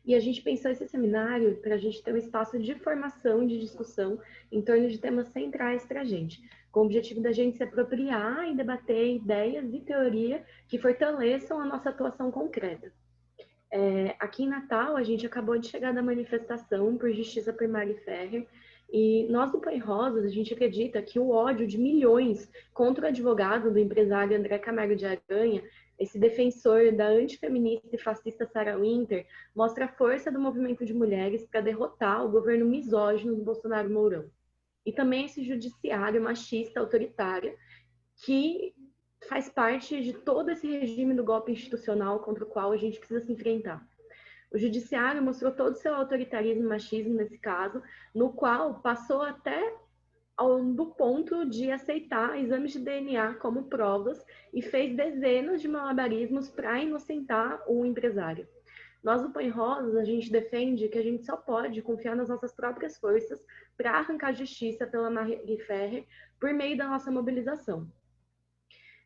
E a gente pensou esse seminário para a gente ter um espaço de formação, de discussão em torno de temas centrais para a gente, com o objetivo da gente se apropriar e debater ideias e teoria que fortaleçam a nossa atuação concreta. Aqui em Natal, a gente acabou de chegar da manifestação por justiça por Mari Ferrer, e nós do Põe Rosas, a gente acredita que o ódio de milhões contra o advogado do empresário André Camargo de Aranha, esse defensor da antifeminista e fascista Sarah Winter, mostra a força do movimento de mulheres para derrotar o governo misógino do Bolsonaro Mourão. E também esse judiciário machista autoritário que faz parte de todo esse regime do golpe institucional contra o qual a gente precisa se enfrentar. O judiciário mostrou todo o seu autoritarismo e machismo nesse caso, no qual passou até do ponto de aceitar exames de DNA como provas e fez dezenas de malabarismos para inocentar o empresário. Nós, do Põe Rosas, a gente defende que a gente só pode confiar nas nossas próprias forças para arrancar justiça pela Mari Ferrer por meio da nossa mobilização.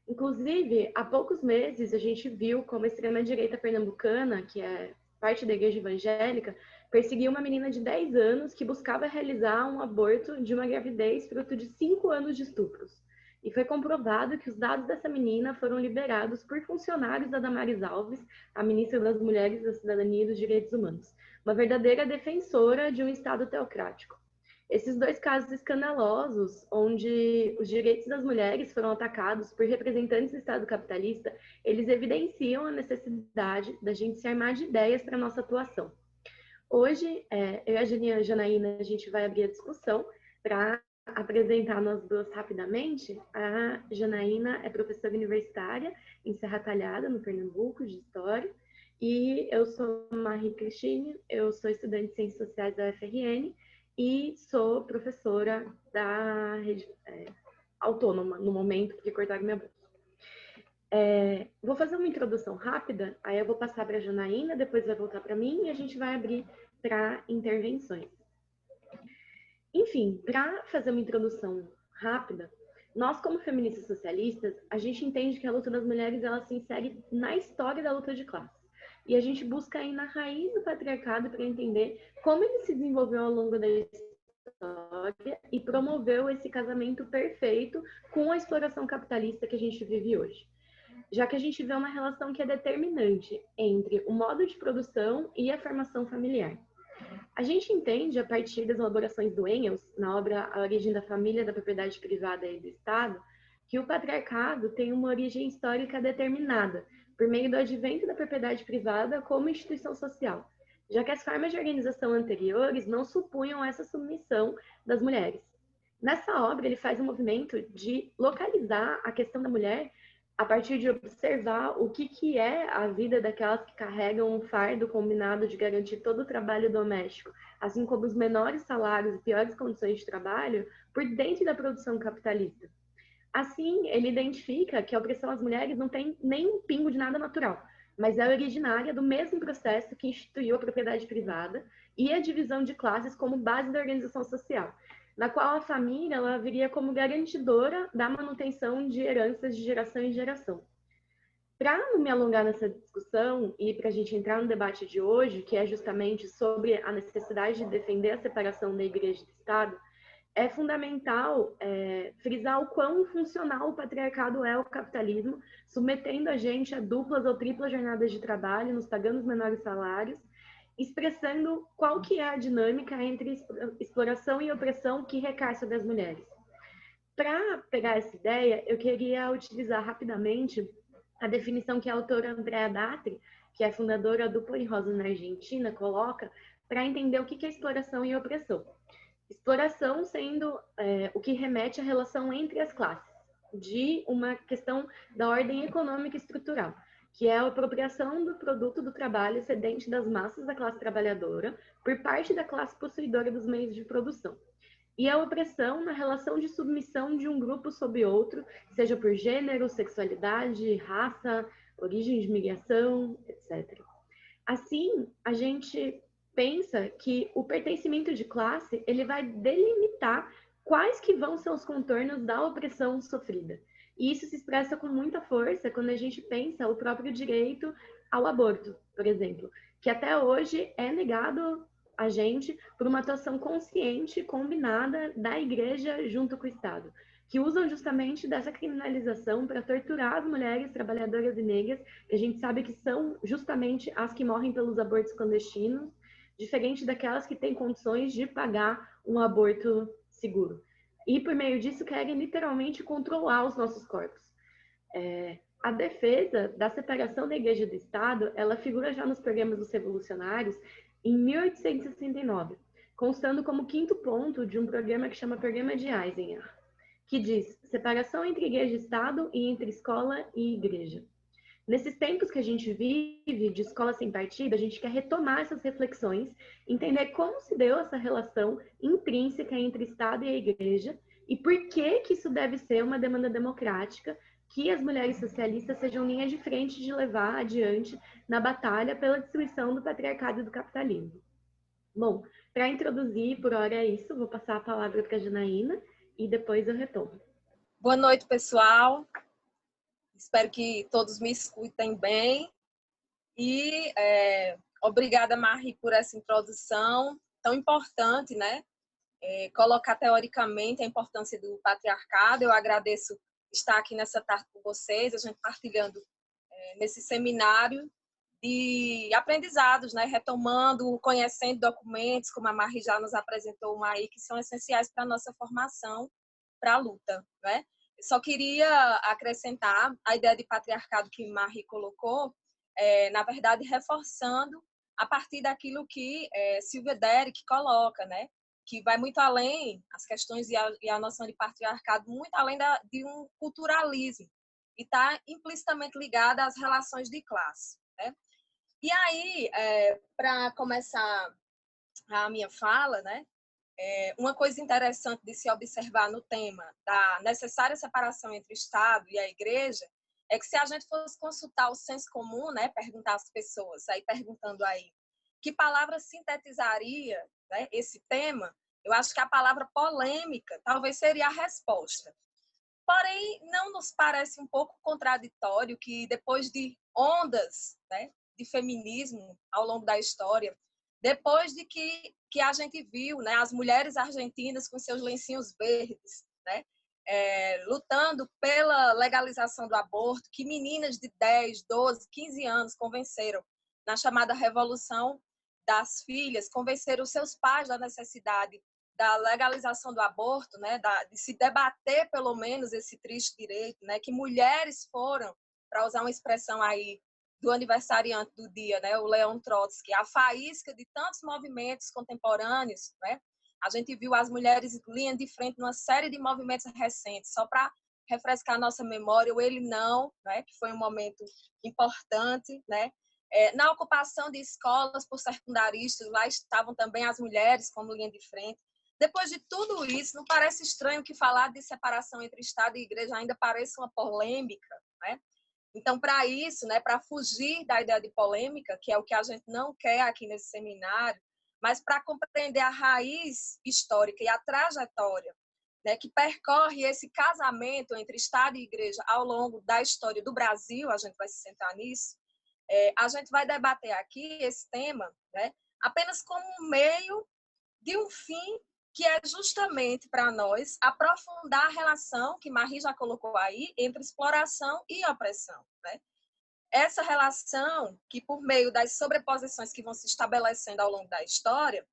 Inclusive, há poucos meses, a gente viu como a extrema-direita pernambucana, que é parte da igreja evangélica, perseguiu uma menina de 10 anos que buscava realizar um aborto de uma gravidez fruto de 5 anos de estupros. E foi comprovado que os dados dessa menina foram liberados por funcionários da Damares Alves, a ministra das Mulheres, da Cidadania e dos Direitos Humanos, uma verdadeira defensora de um Estado teocrático. Esses dois casos escandalosos, onde os direitos das mulheres foram atacados por representantes do Estado capitalista, eles evidenciam a necessidade da gente se armar de ideias para a nossa atuação. Hoje, eu e a Janaína, a gente vai abrir a discussão para apresentar nós duas rapidamente. A Janaína é professora universitária em Serra Talhada, no Pernambuco, de História, e eu sou Marie Cristine, eu sou estudante de Ciências Sociais da UFRN, e sou professora da rede autônoma no momento, porque cortaram minha bolsa. Vou fazer uma introdução rápida, aí eu vou passar para a Janaína, depois vai voltar para mim e a gente vai abrir para intervenções. Enfim, para fazer uma introdução rápida, nós, como feministas socialistas, a gente entende que a luta das mulheres ela se insere na história da luta de classes. E a gente busca ir na raiz do patriarcado para entender como ele se desenvolveu ao longo da história e promoveu esse casamento perfeito com a exploração capitalista que a gente vive hoje. Já que a gente vê uma relação que é determinante entre o modo de produção e a formação familiar. A gente entende, a partir das elaborações do Engels, na obra A Origem da Família, da Propriedade Privada e do Estado, que o patriarcado tem uma origem histórica determinada, por meio do advento da propriedade privada como instituição social, já que as formas de organização anteriores não supunham essa submissão das mulheres. Nessa obra, ele faz um movimento de localizar a questão da mulher a partir de observar o que é a vida daquelas que carregam um fardo combinado de garantir todo o trabalho doméstico, assim como os menores salários e piores condições de trabalho, por dentro da produção capitalista. Assim, ele identifica que a opressão às mulheres não tem nem um pingo de nada natural, mas é originária do mesmo processo que instituiu a propriedade privada e a divisão de classes como base da organização social, na qual a família ela viria como garantidora da manutenção de heranças de geração em geração. Para não me alongar nessa discussão e para a gente entrar no debate de hoje, que é justamente sobre a necessidade de defender a separação da Igreja e do Estado, é fundamental frisar o quão funcional o patriarcado é ao capitalismo, submetendo a gente a duplas ou triplas jornadas de trabalho, nos pagando os menores salários, expressando qual que é a dinâmica entre exploração e opressão que recai sobre as mulheres. Para pegar essa ideia, eu queria utilizar rapidamente a definição que a autora Andrea Datri, que é fundadora do Põe Rosas na Argentina, coloca para entender o que é exploração e opressão. Exploração sendo o que remete à relação entre as classes, de uma questão da ordem econômica estrutural, que é a apropriação do produto do trabalho excedente das massas da classe trabalhadora por parte da classe possuidora dos meios de produção. E a opressão na relação de submissão de um grupo sobre outro, seja por gênero, sexualidade, raça, origem de migração, etc. Assim, a gente pensa que o pertencimento de classe ele vai delimitar quais que vão ser os contornos da opressão sofrida. E isso se expressa com muita força quando a gente pensa o próprio direito ao aborto, por exemplo, que até hoje é negado a gente por uma atuação consciente, combinada da igreja junto com o Estado, que usam justamente dessa criminalização para torturar as mulheres trabalhadoras e negras, que a gente sabe que são justamente as que morrem pelos abortos clandestinos, diferente daquelas que têm condições de pagar um aborto seguro. E por meio disso querem literalmente controlar os nossos corpos. A defesa da separação da Igreja do Estado, ela figura já nos programas dos revolucionários em 1869, constando como quinto ponto de um programa que chama Programa de Eisenhower, que diz separação entre Igreja e Estado e entre escola e igreja. Nesses tempos que a gente vive de escola sem partido, a gente quer retomar essas reflexões, entender como se deu essa relação intrínseca entre Estado e a Igreja e por que isso deve ser uma demanda democrática que as mulheres socialistas sejam linha de frente de levar adiante na batalha pela destruição do patriarcado e do capitalismo. Bom, para introduzir, por hora é isso, vou passar a palavra para a Janaína e depois eu retomo. Boa noite, pessoal. Espero que todos me escutem bem. E obrigada, Marie, por essa introdução tão importante, né? Colocar teoricamente a importância do patriarcado. Eu agradeço estar aqui nessa tarde com vocês, a gente partilhando nesse seminário de aprendizados, né? Retomando, conhecendo documentos, como a Marie já nos apresentou uma aí, que são essenciais para a nossa formação, para a luta, né? Só queria acrescentar a ideia de patriarcado que Marie colocou, na verdade, reforçando a partir daquilo que Silvia Derek coloca, né? Que vai muito além, as questões e a noção de patriarcado, muito além de um culturalismo, e está implicitamente ligada às relações de classe, né? E aí, para começar a minha fala, né? Uma coisa interessante de se observar no tema da necessária separação entre o Estado e a Igreja é que se a gente fosse consultar o senso comum, né, perguntar às pessoas, aí perguntando aí, que palavra sintetizaria, né, esse tema, eu acho que a palavra polêmica talvez seria a resposta. Porém, não nos parece um pouco contraditório que depois de ondas, né, de feminismo ao longo da história, depois de que a gente viu, né, as mulheres argentinas com seus lencinhos verdes, né, lutando pela legalização do aborto, que meninas de 10, 12, 15 anos convenceram na chamada Revolução das Filhas, convenceram seus pais da necessidade da legalização do aborto, né, de se debater pelo menos esse triste direito, né, que mulheres foram, para usar uma expressão aí do aniversariante do dia, né, o Leon Trotsky, a faísca de tantos movimentos contemporâneos, né? A gente viu as mulheres linha de frente numa série de movimentos recentes, só para refrescar a nossa memória, o Ele Não, né, que foi um momento importante, né? Na ocupação de escolas por secundaristas, lá estavam também as mulheres como linha de frente. Depois de tudo isso, não parece estranho que falar de separação entre Estado e Igreja ainda pareça uma polêmica, né? Então, para isso, né, para fugir da ideia de polêmica, que é o que a gente não quer aqui nesse seminário, mas para compreender a raiz histórica e a trajetória, né, que percorre esse casamento entre Estado e Igreja ao longo da história do Brasil, a gente vai se centrar nisso, a gente vai debater aqui esse tema, né, apenas como um meio de um fim que é justamente para nós aprofundar a relação, que Marie já colocou aí, entre exploração e opressão, né? Essa relação que, por meio das sobreposições que vão se estabelecendo ao longo da história,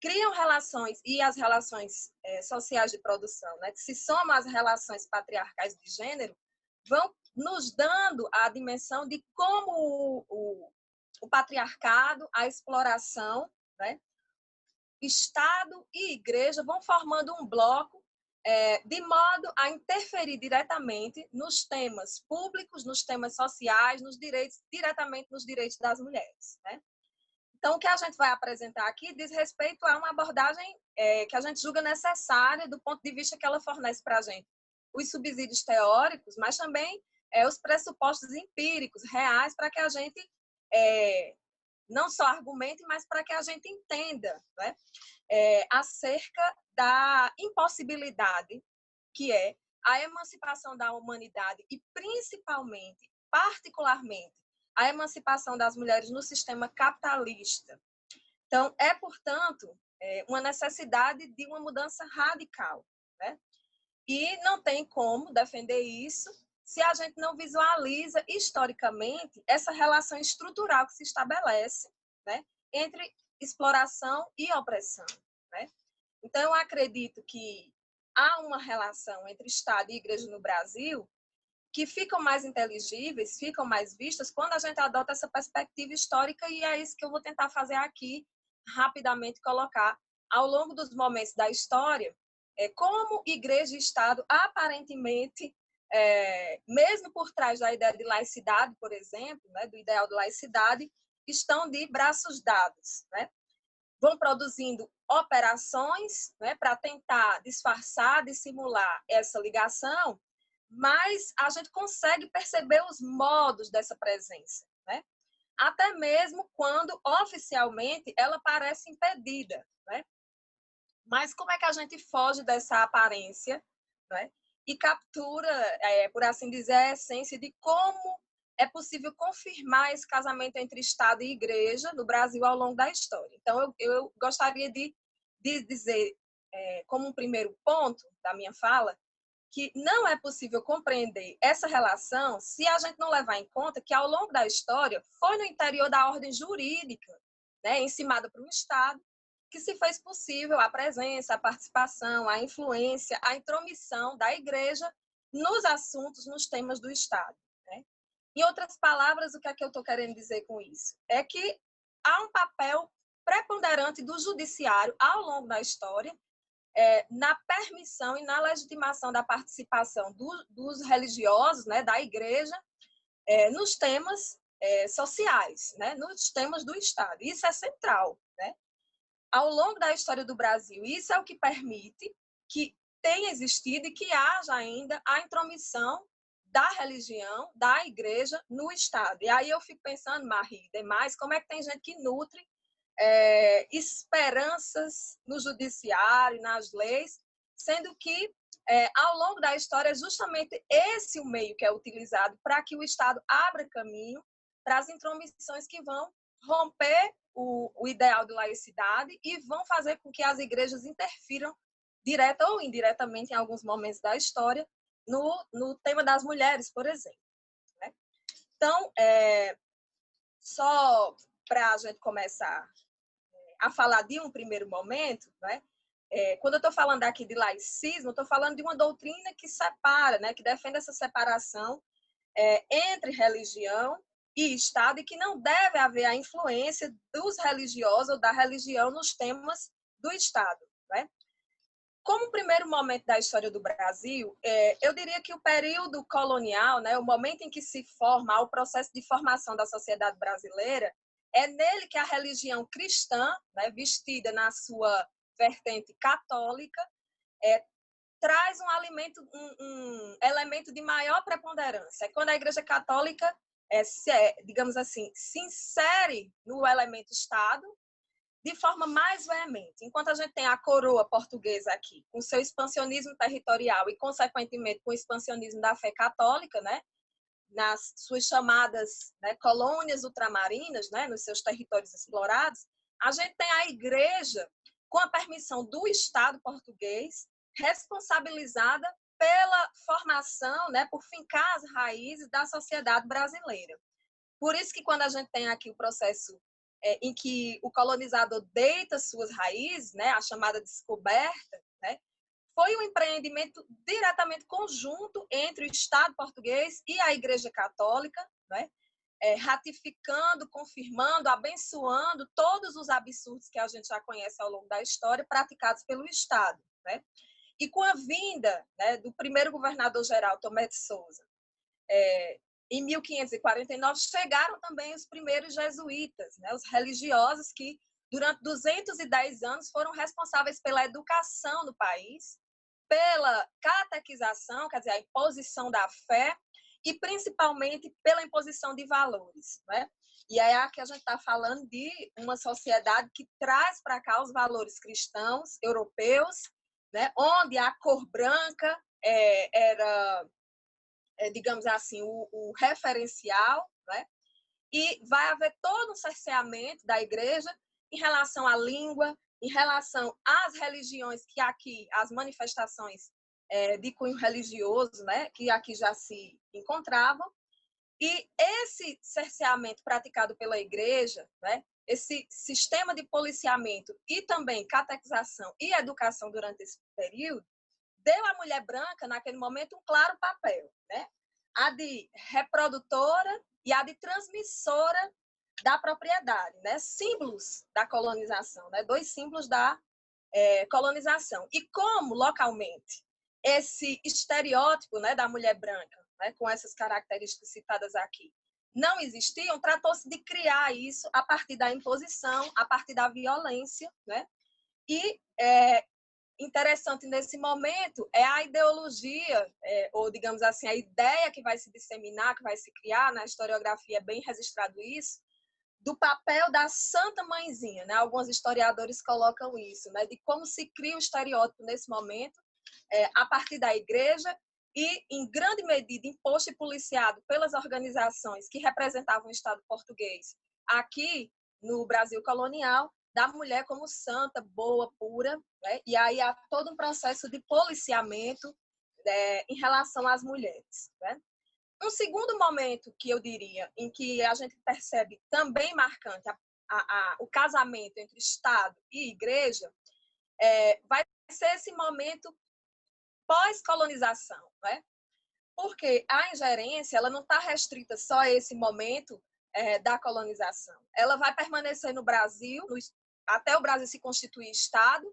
criam relações, e as relações sociais de produção, né, que se somam às relações patriarcais de gênero, vão nos dando a dimensão de como o patriarcado, a exploração, né, Estado e Igreja vão formando um bloco de modo a interferir diretamente nos temas públicos, nos temas sociais, nos direitos, diretamente nos direitos das mulheres, né? Então, o que a gente vai apresentar aqui diz respeito a uma abordagem que a gente julga necessária do ponto de vista que ela fornece para a gente os subsídios teóricos, mas também os pressupostos empíricos, reais, para que a gente não só argumente, mas para que a gente entenda, né, acerca da impossibilidade que é a emancipação da humanidade e, principalmente, particularmente, a emancipação das mulheres no sistema capitalista. Então, portanto, uma necessidade de uma mudança radical, né? E não tem como defender isso se a gente não visualiza historicamente essa relação estrutural que se estabelece, né, entre exploração e opressão, né? Então, eu acredito que há uma relação entre Estado e Igreja no Brasil que ficam mais inteligíveis, ficam mais vistas quando a gente adota essa perspectiva histórica, e é isso que eu vou tentar fazer aqui, rapidamente colocar ao longo dos momentos da história, como Igreja e Estado, aparentemente, mesmo por trás da ideia de laicidade, por exemplo, né, do ideal de laicidade, estão de braços dados, né? Vão produzindo operações, né, para tentar disfarçar, dissimular essa ligação, mas a gente consegue perceber os modos dessa presença, né? Até mesmo quando oficialmente ela parece impedida, né? Mas como é que a gente foge dessa aparência, né? E captura, por assim dizer, a essência de como é possível confirmar esse casamento entre Estado e Igreja no Brasil ao longo da história. Então, eu gostaria de dizer, como um primeiro ponto da minha fala, que não é possível compreender essa relação se a gente não levar em conta que, ao longo da história, foi no interior da ordem jurídica, né, encimada por um Estado, que se fez possível a presença, a participação, a influência, a intromissão da Igreja nos assuntos, nos temas do Estado, né? Em outras palavras, o que é que eu estou querendo dizer com isso? É que há um papel preponderante do judiciário ao longo da história, na permissão e na legitimação da participação dos religiosos, né, da Igreja, nos temas sociais, né, nos temas do Estado. Isso é central, né? Ao longo da história do Brasil, isso é o que permite que tenha existido e que haja ainda a intromissão da religião, da Igreja no Estado. E aí eu fico pensando, Marie, demais, como é que tem gente que nutre esperanças no judiciário, nas leis, sendo que, ao longo da história, é justamente esse o meio que é utilizado para que o Estado abra caminho para as intromissões que vão romper o ideal de laicidade e vão fazer com que as igrejas interfiram, direta ou indiretamente, em alguns momentos da história, no tema das mulheres, por exemplo, né? Então, só para a gente começar a falar de um primeiro momento, né? Quando eu estou falando aqui de laicismo, eu estou falando de uma doutrina que separa, né? Que defende essa separação entre religião e Estado, e que não deve haver a influência dos religiosos ou da religião nos temas do Estado, né? Como primeiro momento da história do Brasil, eu diria que o período colonial, né, o momento em que se forma o processo de formação da sociedade brasileira, é nele que a religião cristã, né, vestida na sua vertente católica, traz um elemento de maior preponderância. É quando a Igreja Católica, digamos assim, se insere no elemento Estado de forma mais veemente. Enquanto a gente tem a coroa portuguesa aqui, com seu expansionismo territorial e, consequentemente, com o expansionismo da fé católica, né, nas suas chamadas, né, colônias ultramarinas, né, nos seus territórios explorados, a gente tem a Igreja, com a permissão do Estado português, responsabilizada pela formação, né, por fincar as raízes da sociedade brasileira. Por isso que, quando a gente tem aqui o processo em que o colonizador deita suas raízes, né, a chamada descoberta, né, foi um empreendimento diretamente conjunto entre o Estado português e a Igreja Católica, né, ratificando, confirmando, abençoando todos os absurdos que a gente já conhece ao longo da história praticados pelo Estado, né? E com a vinda, né, do primeiro governador-geral, Tomé de Souza, em 1549, chegaram também os primeiros jesuítas, né, os religiosos que, durante 210 anos, foram responsáveis pela educação no país, pela catequização, quer dizer, a imposição da fé, e principalmente pela imposição de valores, né? E aí aqui a gente está falando de uma sociedade que traz para cá os valores cristãos, europeus, né, onde a cor branca era, digamos assim, o referencial, né, e vai haver todo um cerceamento da igreja em relação à língua, em relação às religiões que aqui, as manifestações de cunho religioso, né, que aqui já se encontravam. E esse cerceamento praticado pela igreja, né, esse sistema de policiamento e também catequização e educação durante esse período, deu à mulher branca, naquele momento, um claro papel, né? A de reprodutora e a de transmissora da propriedade, né? Símbolos da colonização, né? Dois símbolos da colonização. E como, localmente, esse estereótipo, né, da mulher branca, né, com essas características citadas aqui, não existiam, tratou-se de criar isso a partir da imposição, a partir da violência, né? E interessante nesse momento é a ideologia, ou digamos assim, a ideia que vai se disseminar, que vai se criar, na historiografia é bem registrado isso, do papel da Santa Mãezinha, né? Alguns historiadores colocam isso, né? De como se cria o estereótipo nesse momento, a partir da igreja e, em grande medida, imposto e policiado pelas organizações que representavam o Estado português aqui no Brasil colonial, da mulher como santa, boa, pura, né? E aí há todo um processo de policiamento em relação às mulheres, né? Um segundo momento que eu diria, em que a gente percebe também marcante o casamento entre Estado e Igreja, vai ser esse momento pós-colonização, né? Porque a ingerência ela não está restrita só a esse momento da colonização. Ela vai permanecer no Brasil, até o Brasil se constituir Estado,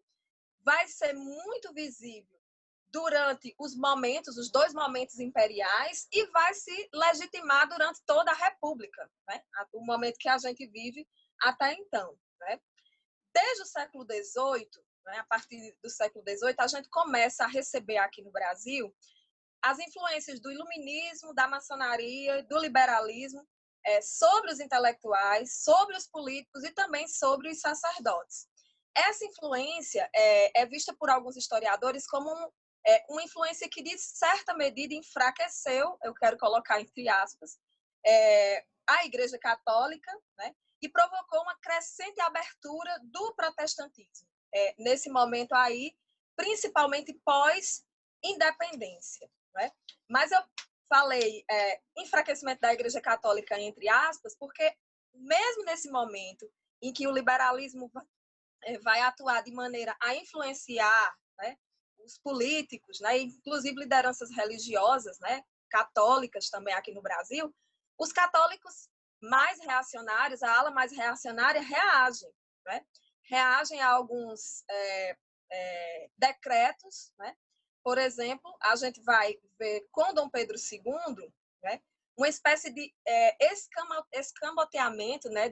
vai ser muito visível durante os dois momentos imperiais, e vai se legitimar durante toda a República, né? O momento que a gente vive até então, né? Desde o século XVIII, né, a partir do século XVIII, a gente começa a receber aqui no Brasil as influências do iluminismo, da maçonaria, do liberalismo sobre os intelectuais, sobre os políticos e também sobre os sacerdotes. Essa influência é vista por alguns historiadores como uma influência que, de certa medida, enfraqueceu, eu quero colocar entre aspas, a Igreja Católica, né, e provocou uma crescente abertura do protestantismo. Nesse momento aí, principalmente pós-independência. Né? Mas eu falei enfraquecimento da Igreja Católica, entre aspas, porque mesmo nesse momento em que o liberalismo vai atuar de maneira a influenciar, né, os políticos, né, inclusive lideranças religiosas, né, católicas também aqui no Brasil, os católicos mais reacionários, a ala mais reacionária, reagem, né? Reagem a alguns decretos, né? Por exemplo, a gente vai ver com Dom Pedro II, né, uma espécie de escamoteamento, né,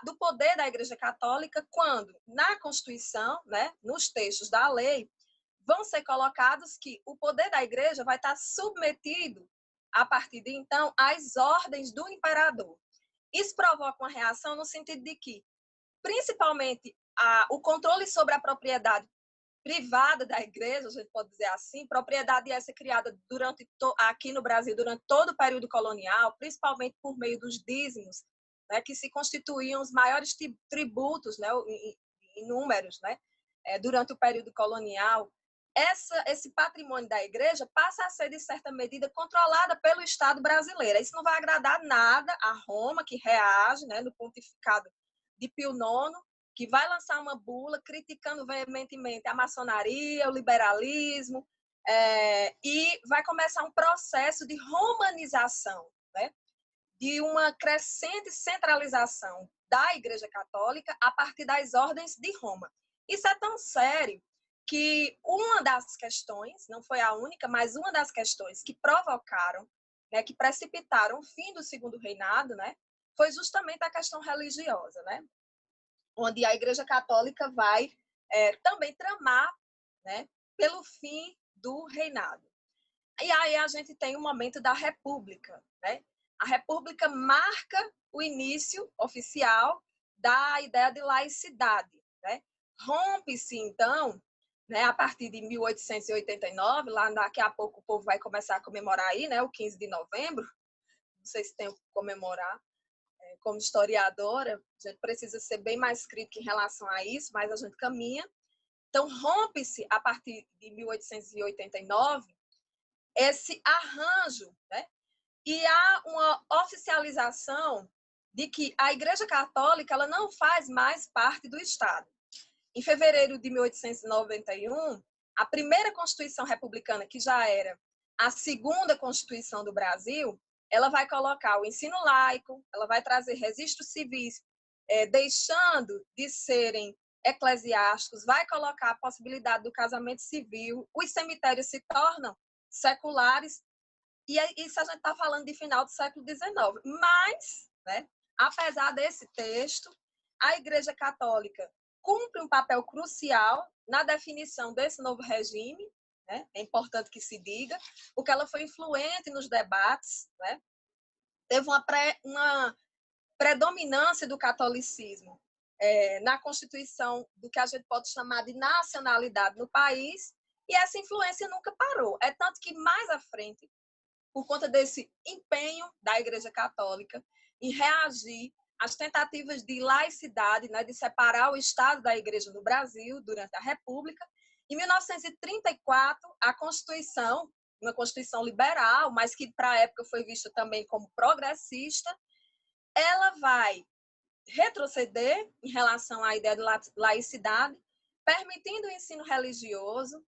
do poder da Igreja Católica, quando, na Constituição, né, nos textos da lei, vão ser colocados que o poder da Igreja vai estar submetido, a partir de então, às ordens do imperador. Isso provoca uma reação no sentido de que, principalmente, o controle sobre a propriedade privada da igreja, a gente pode dizer assim, propriedade essa criada aqui no Brasil durante todo o período colonial, principalmente por meio dos dízimos, né, que se constituíam os maiores tributos, né, em números, né, durante o período colonial. Esse patrimônio da igreja passa a ser, de certa medida, controlada pelo Estado brasileiro. Isso não vai agradar nada a Roma, que reage, né, no pontificado de Pio IX, que vai lançar uma bula criticando veementemente a maçonaria, o liberalismo, e vai começar um processo de romanização, né? De uma crescente centralização da Igreja Católica a partir das ordens de Roma. Isso é tão sério que uma das questões, não foi a única, mas uma das questões que provocaram, né, que precipitaram o fim do Segundo Reinado, né, foi justamente a questão religiosa, né? Onde a Igreja Católica vai também tramar, né, pelo fim do reinado. E aí a gente tem o momento da República, né? A República marca o início oficial da ideia de laicidade, né? Rompe-se, então, né, a partir de 1889, lá daqui a pouco o povo vai começar a comemorar aí, né, o 15 de novembro, não sei se tem o que comemorar. Como historiadora, a gente precisa ser bem mais crítica em relação a isso, mas a gente caminha. Então, rompe-se, a partir de 1889, esse arranjo, né? E há uma oficialização de que a Igreja Católica ela não faz mais parte do Estado. Em fevereiro de 1891, a primeira Constituição Republicana, que já era a segunda Constituição do Brasil, ela vai colocar o ensino laico, ela vai trazer registros civis, deixando de serem eclesiásticos, vai colocar a possibilidade do casamento civil, os cemitérios se tornam seculares, e isso a gente está falando de final do século XIX. Mas, né, apesar desse texto, a Igreja Católica cumpre um papel crucial na definição desse novo regime, né? É importante que se diga, porque ela foi influente nos debates, né? Teve uma predominância do catolicismo na constituição do que a gente pode chamar de nacionalidade no país, e essa influência nunca parou. É tanto que mais à frente, por conta desse empenho da Igreja Católica em reagir às tentativas de laicidade, né, de separar o Estado da Igreja no Brasil durante a República. Em 1934, a Constituição, uma Constituição liberal, mas que para a época foi vista também como progressista, ela vai retroceder em relação à ideia de laicidade, permitindo o ensino religioso,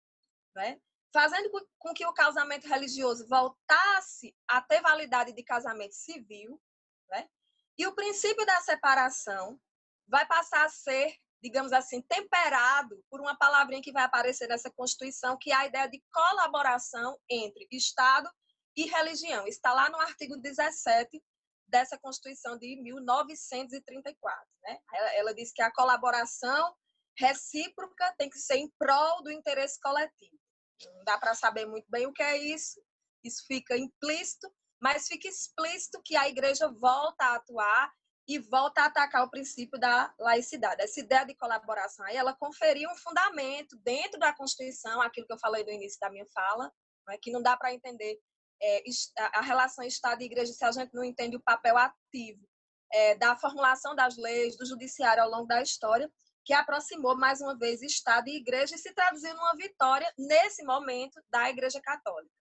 né? Fazendo com que o casamento religioso voltasse a ter validade de casamento civil, né? E o princípio da separação vai passar a ser, digamos assim, temperado por uma palavrinha que vai aparecer nessa Constituição, que é a ideia de colaboração entre Estado e religião. Está lá no artigo 17 dessa Constituição de 1934. Né? Ela diz que a colaboração recíproca tem que ser em prol do interesse coletivo. Não dá para saber muito bem o que é isso fica implícito, mas fica explícito que a igreja volta a atuar e volta a atacar o princípio da laicidade. Essa ideia de colaboração aí, ela conferia um fundamento dentro da Constituição, aquilo que eu falei no início da minha fala, né, que não dá para entender a relação Estado e igreja se a gente não entende o papel ativo da formulação das leis, do judiciário ao longo da história, que aproximou, mais uma vez, Estado e Igreja e se traduziu numa vitória, nesse momento, da Igreja Católica.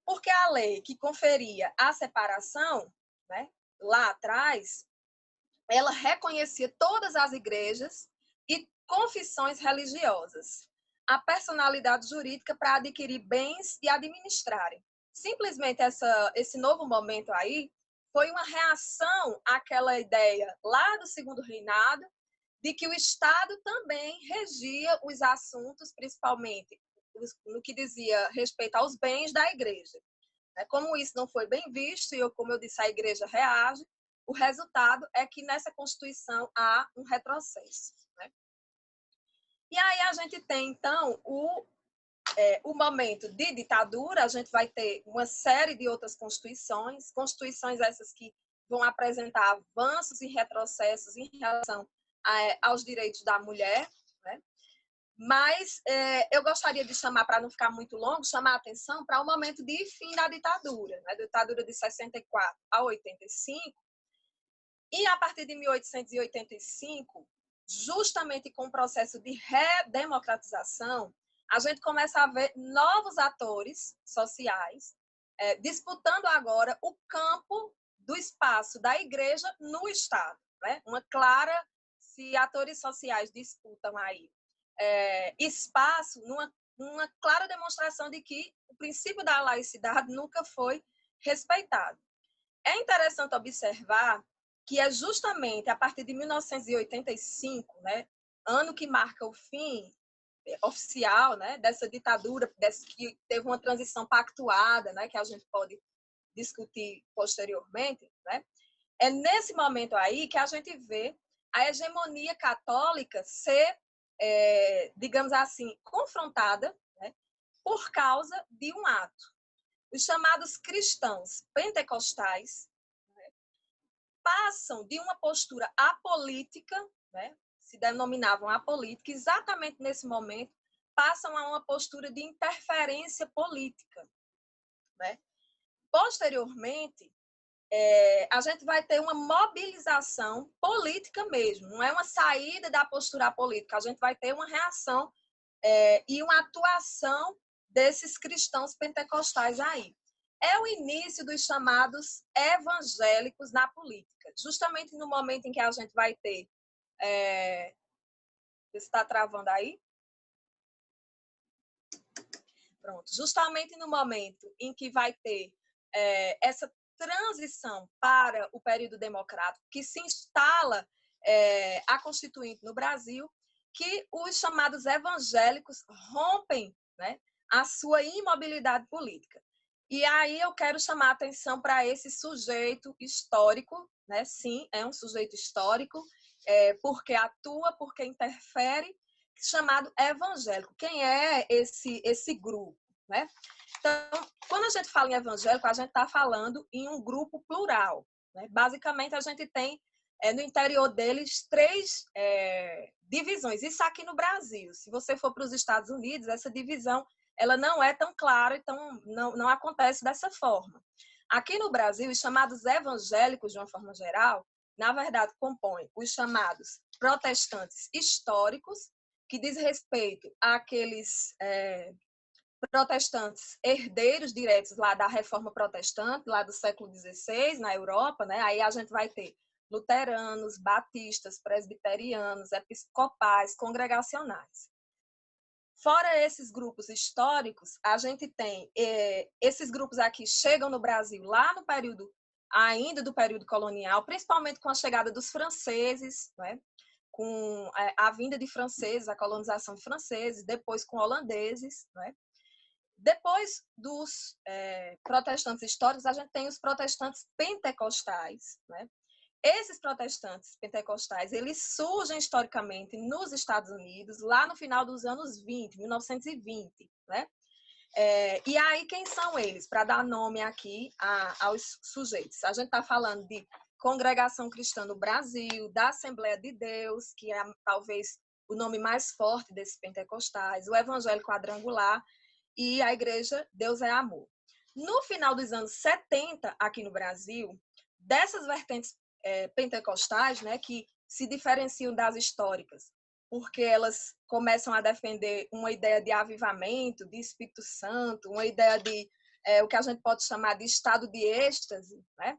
Porque a lei que conferia a separação, né, lá atrás, ela reconhecia todas as igrejas e confissões religiosas, a personalidade jurídica para adquirir bens e administrarem. Simplesmente esse novo momento aí foi uma reação àquela ideia lá do Segundo Reinado, de que o Estado também regia os assuntos, principalmente no que dizia respeito aos bens da igreja. Como isso não foi bem visto, e como eu disse, a igreja reage, o resultado é que nessa Constituição há um retrocesso. Né? E aí a gente tem, então, o momento de ditadura, a gente vai ter uma série de outras constituições essas que vão apresentar avanços e retrocessos em relação aos direitos da mulher, né? Mas eu gostaria de chamar, para não ficar muito longo, chamar a atenção para o momento de fim da ditadura, né? Ditadura de 64 a 85, e a partir de 1885, justamente com o processo de redemocratização, a gente começa a ver novos atores sociais disputando agora o campo do espaço da igreja no Estado. Né? Se atores sociais disputam aí espaço, numa clara demonstração de que o princípio da laicidade nunca foi respeitado. É interessante observar que é justamente a partir de 1985, né, ano que marca o fim oficial, né, dessa ditadura, que teve uma transição pactuada, né, que a gente pode discutir posteriormente, né, é nesse momento aí que a gente vê a hegemonia católica ser, digamos assim, confrontada, né, por causa de um ato. Os chamados cristãos pentecostais, né, passam de uma postura apolítica, né, se denominavam apolíticos, exatamente nesse momento, passam a uma postura de interferência política, né? Posteriormente, a gente vai ter uma mobilização política mesmo, não é uma saída da postura política, a gente vai ter uma reação e uma atuação desses cristãos pentecostais aí. É o início dos chamados evangélicos na política, justamente no momento em que a gente vai ter... Está travando aí? Pronto. Justamente no momento em que vai ter essa transição para o período democrático, que se instala a Constituinte no Brasil, que os chamados evangélicos rompem, né, a sua imobilidade política. E aí eu quero chamar a atenção para esse sujeito histórico, né? Sim, é um sujeito histórico, porque atua, porque interfere, chamado evangélico. Quem é esse grupo, né? Então, quando a gente fala em evangélico, a gente está falando em um grupo plural, né? Basicamente, a gente tem no interior deles 3 divisões. Isso aqui no Brasil. Se você for para os Estados Unidos, essa divisão ela não é tão clara, então não acontece dessa forma. Aqui no Brasil, os chamados evangélicos, de uma forma geral, na verdade, compõem os chamados protestantes históricos, que diz respeito àqueles protestantes herdeiros diretos lá da Reforma Protestante, lá do século XVI, na Europa, né? Aí a gente vai ter luteranos, batistas, presbiterianos, episcopais, congregacionais. Fora esses grupos históricos, a gente tem esses grupos aqui chegam no Brasil lá no período, ainda do período colonial, principalmente com a chegada dos franceses, né? Com a vinda de franceses, a colonização de franceses, depois com holandeses, né? Depois dos protestantes históricos, a gente tem os protestantes pentecostais, né? Esses protestantes pentecostais, eles surgem historicamente nos Estados Unidos, lá no final dos anos 20, 1920, né? E aí, quem são eles? Para dar nome aqui aos sujeitos. A gente está falando de Congregação Cristã no Brasil, da Assembleia de Deus, que é talvez o nome mais forte desses pentecostais, o Evangelho Quadrangular e a Igreja Deus é Amor. No final dos anos 70, aqui no Brasil, dessas vertentes pentecostais, né, que se diferenciam das históricas, porque elas começam a defender uma ideia de avivamento, de Espírito Santo, uma ideia de o que a gente pode chamar de estado de êxtase, né?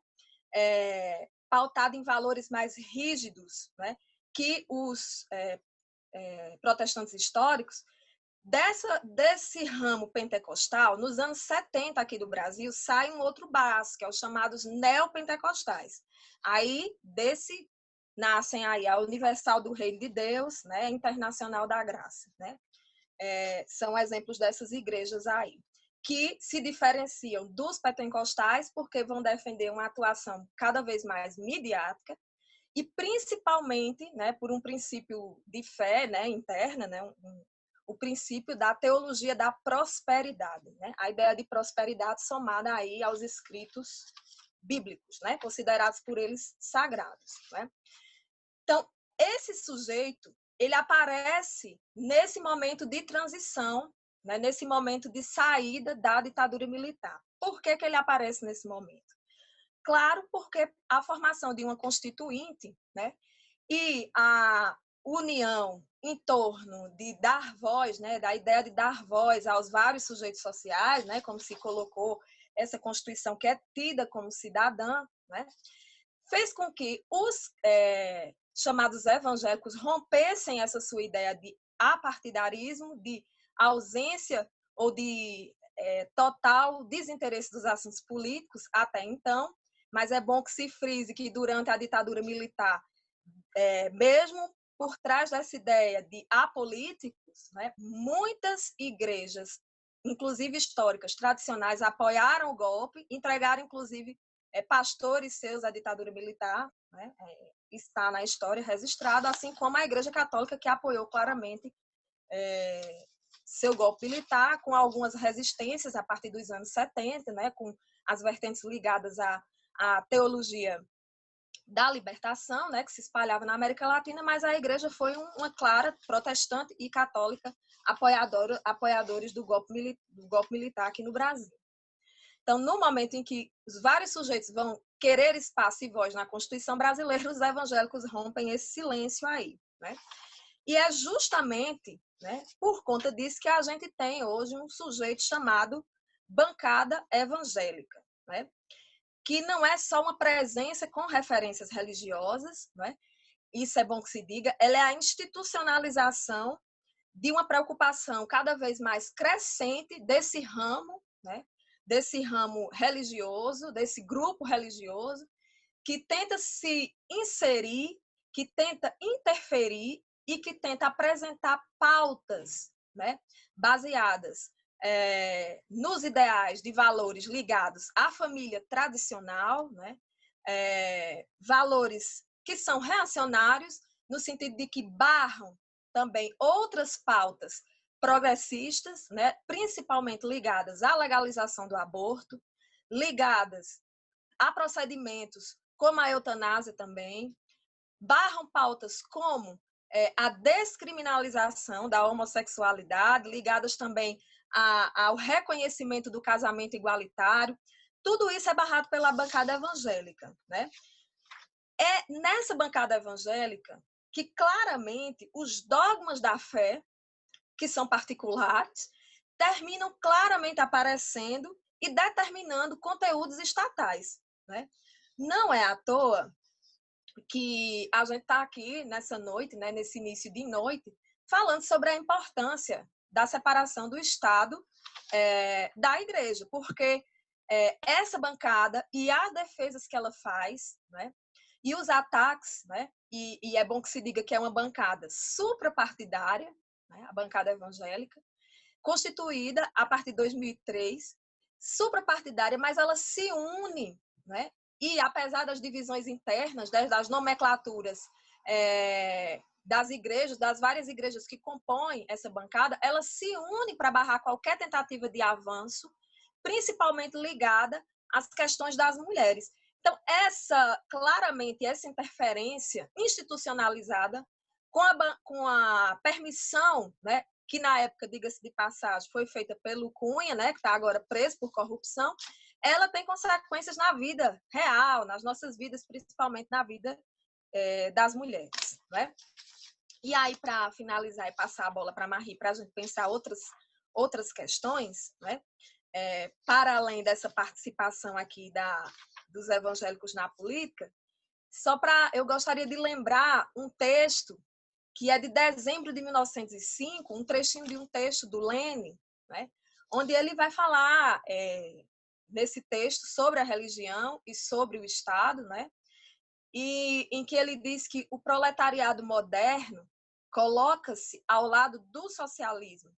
Pautado em valores mais rígidos, né? Que os protestantes históricos. Desse ramo pentecostal, nos anos 70 aqui do Brasil, sai um outro braço, que é os chamados neopentecostais. Aí, nascem aí a Universal do Reino de Deus, né, Internacional da Graça, né? São exemplos dessas igrejas aí, que se diferenciam dos pentecostais porque vão defender uma atuação cada vez mais midiática e principalmente, né, por um princípio de fé, né, interna, né, o princípio da teologia da prosperidade, né? A ideia de prosperidade somada aí aos escritos bíblicos, né? Considerados por eles sagrados, né? Então, esse sujeito, ele aparece nesse momento de transição, né? Nesse momento de saída da ditadura militar. Por que ele aparece nesse momento? Claro, porque a formação de uma constituinte, né? E a união em torno de dar voz, né, da ideia de dar voz aos vários sujeitos sociais, né, como se colocou essa Constituição que é tida como cidadã, né, fez com que os chamados evangélicos rompessem essa sua ideia de apartidarismo, de ausência ou de total desinteresse dos assuntos políticos até então, mas é bom que se frise que durante a ditadura militar, mesmo por trás dessa ideia de apolíticos, né, muitas igrejas, inclusive históricas, tradicionais, apoiaram o golpe, entregaram, inclusive, pastores seus à ditadura militar, né, está na história registrado, assim como a Igreja Católica, que apoiou claramente seu golpe militar, com algumas resistências a partir dos anos 70, né, com as vertentes ligadas à teologia da libertação, né, que se espalhava na América Latina, mas a igreja foi uma clara protestante e católica apoiadores do golpe militar aqui no Brasil. Então, no momento em que os vários sujeitos vão querer espaço e voz na Constituição brasileira, os evangélicos rompem esse silêncio aí, né? E é justamente, né, por conta disso que a gente tem hoje um sujeito chamado bancada evangélica, né? Que não é só uma presença com referências religiosas, né? Isso é bom que se diga, ela é a institucionalização de uma preocupação cada vez mais crescente desse ramo, né? Desse ramo religioso, desse grupo religioso, que tenta se inserir, que tenta interferir e que tenta apresentar pautas, né, baseadas nos ideais de valores ligados à família tradicional, né, valores que são reacionários, no sentido de que barram também outras pautas progressistas, né, principalmente ligadas à legalização do aborto, ligadas a procedimentos como a eutanásia também, barram pautas como a descriminalização da homossexualidade, ligadas também ao reconhecimento do casamento igualitário. Tudo isso é barrado pela bancada evangélica, né? É nessa bancada evangélica que claramente os dogmas da fé, que são particulares, terminam claramente aparecendo e determinando conteúdos estatais, né? Não é à toa que a gente está aqui nessa noite, né, nesse início de noite, falando sobre a importância da separação do Estado da Igreja, porque essa bancada e as defesas que ela faz, né, e os ataques, né, e é bom que se diga que é uma bancada suprapartidária, né, a bancada evangélica, constituída a partir de 2003, suprapartidária, mas ela se une, né? E apesar das divisões internas, das nomenclaturas das igrejas, das várias igrejas que compõem essa bancada, ela se une para barrar qualquer tentativa de avanço, principalmente ligada às questões das mulheres. Então, claramente, essa interferência institucionalizada com a permissão, né, que na época, diga-se de passagem, foi feita pelo Cunha, né, que está agora preso por corrupção, ela tem consequências na vida real, nas nossas vidas, principalmente na vida das mulheres, né? E aí, para finalizar e passar a bola para a Marie, para a gente pensar outras questões, né? Para além dessa participação aqui dos evangélicos na política, eu gostaria de lembrar um texto que é de dezembro de 1905, um trechinho de um texto do Lênin, né, onde ele vai falar nesse texto sobre a religião e sobre o Estado, né, e em que ele diz que o proletariado moderno coloca-se ao lado do socialismo,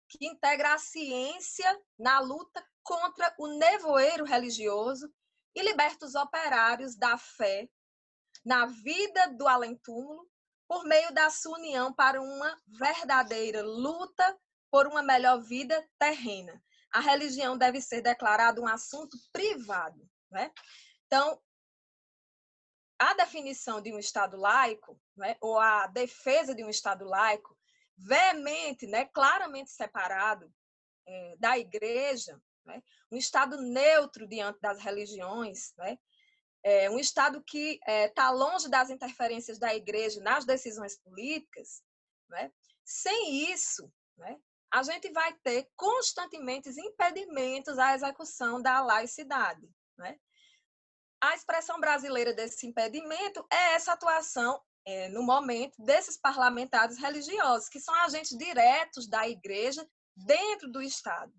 que integra a ciência na luta contra o nevoeiro religioso e liberta os operários da fé na vida do além-túmulo, por meio da sua união para uma verdadeira luta por uma melhor vida terrena. A religião deve ser declarada um assunto privado, né? Então, a definição de um Estado laico, né, ou a defesa de um Estado laico, veemente, né, claramente separado da Igreja, né, um Estado neutro diante das religiões, né, um Estado que está longe das interferências da Igreja nas decisões políticas, né? Sem isso, né, a gente vai ter constantemente impedimentos à execução da laicidade, né? A expressão brasileira desse impedimento é essa atuação, no momento, desses parlamentares religiosos, que são agentes diretos da Igreja dentro do Estado.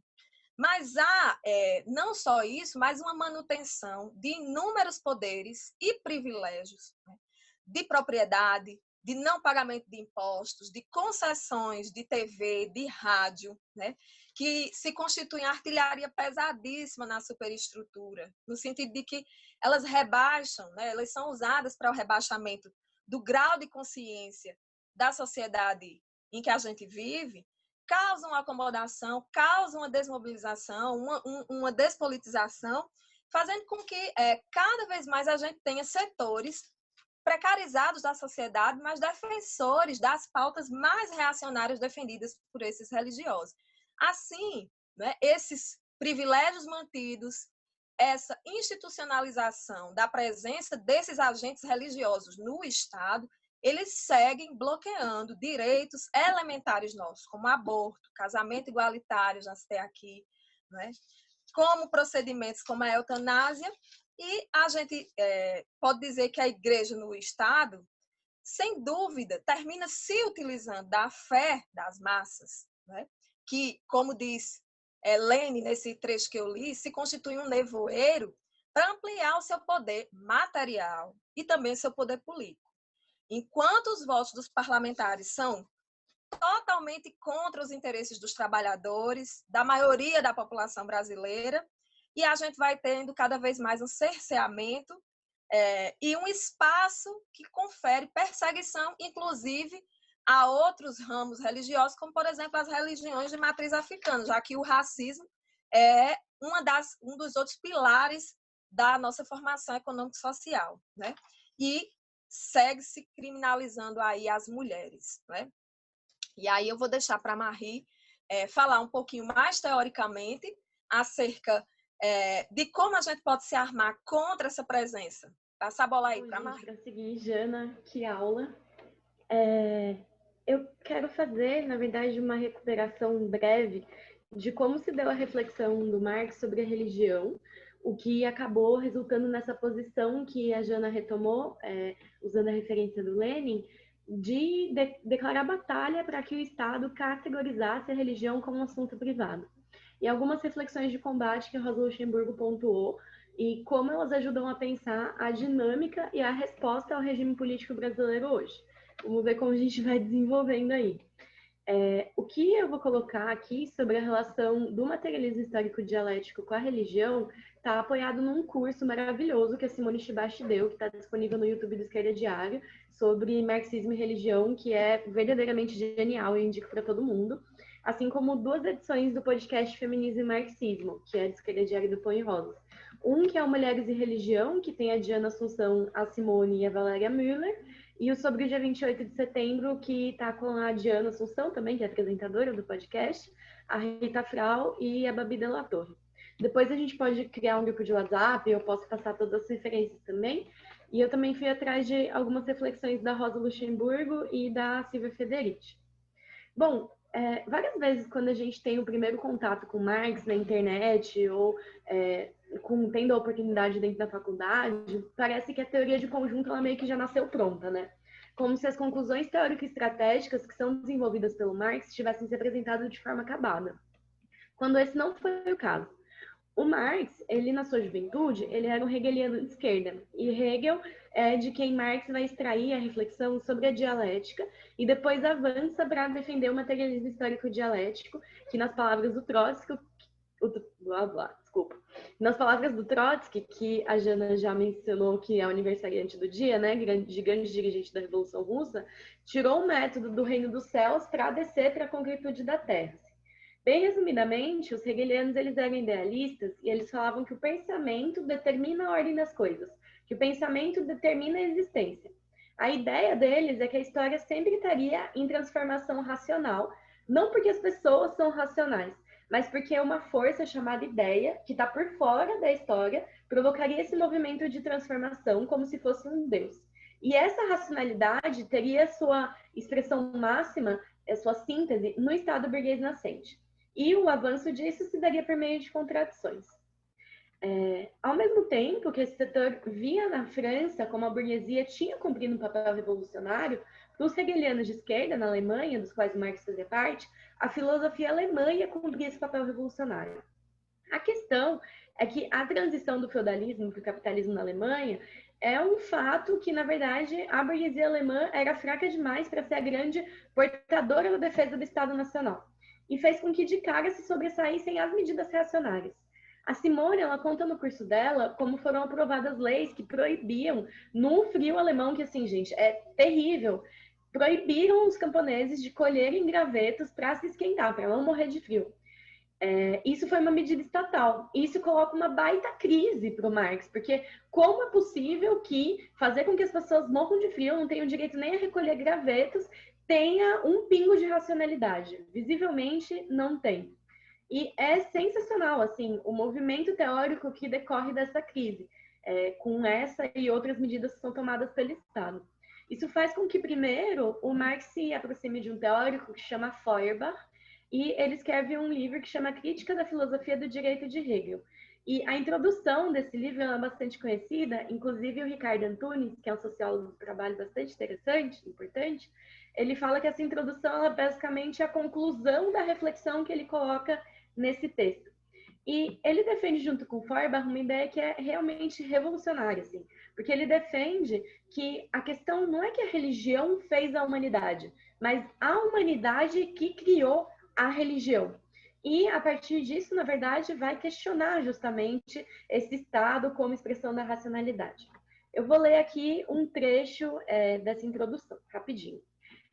Mas há, não só isso, mas uma manutenção de inúmeros poderes e privilégios, né, de propriedade, de não pagamento de impostos, de concessões de TV, de rádio, né, que se constituem artilharia pesadíssima na superestrutura, no sentido de que elas rebaixam, né, elas são usadas para o rebaixamento do grau de consciência da sociedade em que a gente vive, causam acomodação, causam uma desmobilização, uma despolitização fazendo com que cada vez mais a gente tenha setores precarizados da sociedade, mas defensores das pautas mais reacionárias defendidas por esses religiosos. Assim, né, esses privilégios mantidos, essa institucionalização da presença desses agentes religiosos no Estado, eles seguem bloqueando direitos elementares nossos, como aborto, casamento igualitário, já citei aqui, né? Como procedimentos como a eutanásia, e a gente pode dizer que a igreja no Estado, sem dúvida, termina se utilizando da fé das massas, né? Que, como diz Lênin, nesse trecho que eu li, se constitui um nevoeiro para ampliar o seu poder material e também o seu poder político. Enquanto os votos dos parlamentares são totalmente contra os interesses dos trabalhadores, da maioria da população brasileira, e a gente vai tendo cada vez mais um cerceamento e um espaço que confere perseguição, inclusive, a outros ramos religiosos, como, por exemplo, as religiões de matriz africana, já que o racismo é um dos outros pilares da nossa formação econômico-social, né? E segue-se criminalizando aí as mulheres, né? E aí eu vou deixar para a Marie falar um pouquinho mais teoricamente acerca de como a gente pode se armar contra essa presença. Passa a bola aí para a Marie. Para seguir, Jana, que aula. Eu quero fazer, na verdade, uma recuperação breve de como se deu a reflexão do Marx sobre a religião, o que acabou resultando nessa posição que a Jana retomou, usando a referência do Lênin, de declarar batalha para que o Estado categorizasse a religião como um assunto privado. E algumas reflexões de combate que a Rosa Luxemburgo pontuou e como elas ajudam a pensar a dinâmica e a resposta ao regime político brasileiro hoje. Vamos ver como a gente vai desenvolvendo aí. O que eu vou colocar aqui sobre a relação do materialismo histórico dialético com a religião está apoiado num curso maravilhoso que a Simone Shibashi deu, que está disponível no YouTube do Esquerda Diário, sobre marxismo e religião, que é verdadeiramente genial, eu indico para todo mundo. Assim como 2 edições do podcast Feminismo e Marxismo, que é do Esquerda Diário do Pão e Rosas. Um que é o Mulheres e Religião, que tem a Diana Assunção, a Simone e a Valéria Müller, e o sobre o dia 28 de setembro, que está com a Diana Assunção também, que é apresentadora do podcast, a Rita Frau e a Babi Della Torre. Depois a gente pode criar um grupo de WhatsApp, eu posso passar todas as referências também. E eu também fui atrás de algumas reflexões da Rosa Luxemburgo e da Silvia Federici. Bom, várias vezes quando a gente tem o primeiro contato com Marx na internet ou tendo a oportunidade dentro da faculdade, parece que a teoria de conjunto ela meio que já nasceu pronta, né? Como se as conclusões teórico-estratégicas que são desenvolvidas pelo Marx tivessem se apresentado de forma acabada, quando esse não foi o caso. O Marx, ele na sua juventude, ele era um hegeliano de esquerda, e Hegel é de quem Marx vai extrair a reflexão sobre a dialética e depois avança para defender o materialismo histórico dialético, que nas palavras do Trotsky, nas palavras do Trotsky, que a Jana já mencionou que é aniversariante do dia, né, gigante dirigente da Revolução Russa, tirou o método do reino dos céus para descer para a concretude da terra. Bem resumidamente, os hegelianos eles eram idealistas e eles falavam que o pensamento determina a ordem das coisas, que o pensamento determina a existência. A ideia deles é que a história sempre estaria em transformação racional, não porque as pessoas são racionais, mas porque uma força chamada ideia, que está por fora da história, provocaria esse movimento de transformação como se fosse um Deus. E essa racionalidade teria sua expressão máxima, sua síntese, no Estado burguês nascente. E o avanço disso se daria por meio de contradições. Ao mesmo tempo que esse setor via na França como a burguesia tinha cumprido um papel revolucionário, para os hegelianos de esquerda na Alemanha, dos quais Marx fazia parte, a filosofia alemã ia cumprir esse papel revolucionário. A questão é que a transição do feudalismo para o capitalismo na Alemanha é um fato que, na verdade, a burguesia alemã era fraca demais para ser a grande portadora da defesa do Estado Nacional, e fez com que de cara se sobressaíssem as medidas reacionárias. A Simone, ela conta no curso dela como foram aprovadas leis que proibiam, num frio alemão que, assim, gente, é terrível, proibiram os camponeses de colherem gravetos para se esquentar, para não morrer de frio. Isso foi uma medida estatal. Isso coloca uma baita crise para o Marx, porque como é possível que fazer com que as pessoas morram de frio, não tenham direito nem a recolher gravetos, tenha um pingo de racionalidade? Visivelmente não tem. E é sensacional, assim, o movimento teórico que decorre dessa crise, com essa e outras medidas que são tomadas pelo Estado. Isso faz com que, primeiro, o Marx se aproxime de um teórico que chama Feuerbach, e ele escreve um livro que chama Crítica da Filosofia do Direito de Hegel. E a introdução desse livro é bastante conhecida, inclusive o Ricardo Antunes, que é um sociólogo de trabalho bastante interessante, importante, ele fala que essa introdução é basicamente a conclusão da reflexão que ele coloca nesse texto. E ele defende, junto com Feuerbach, uma ideia que é realmente revolucionária, assim, porque ele defende que a questão não é que a religião fez a humanidade, mas a humanidade que criou a religião. E, a partir disso, na verdade, vai questionar justamente esse estado como expressão da racionalidade. Eu vou ler aqui um trecho dessa introdução, rapidinho.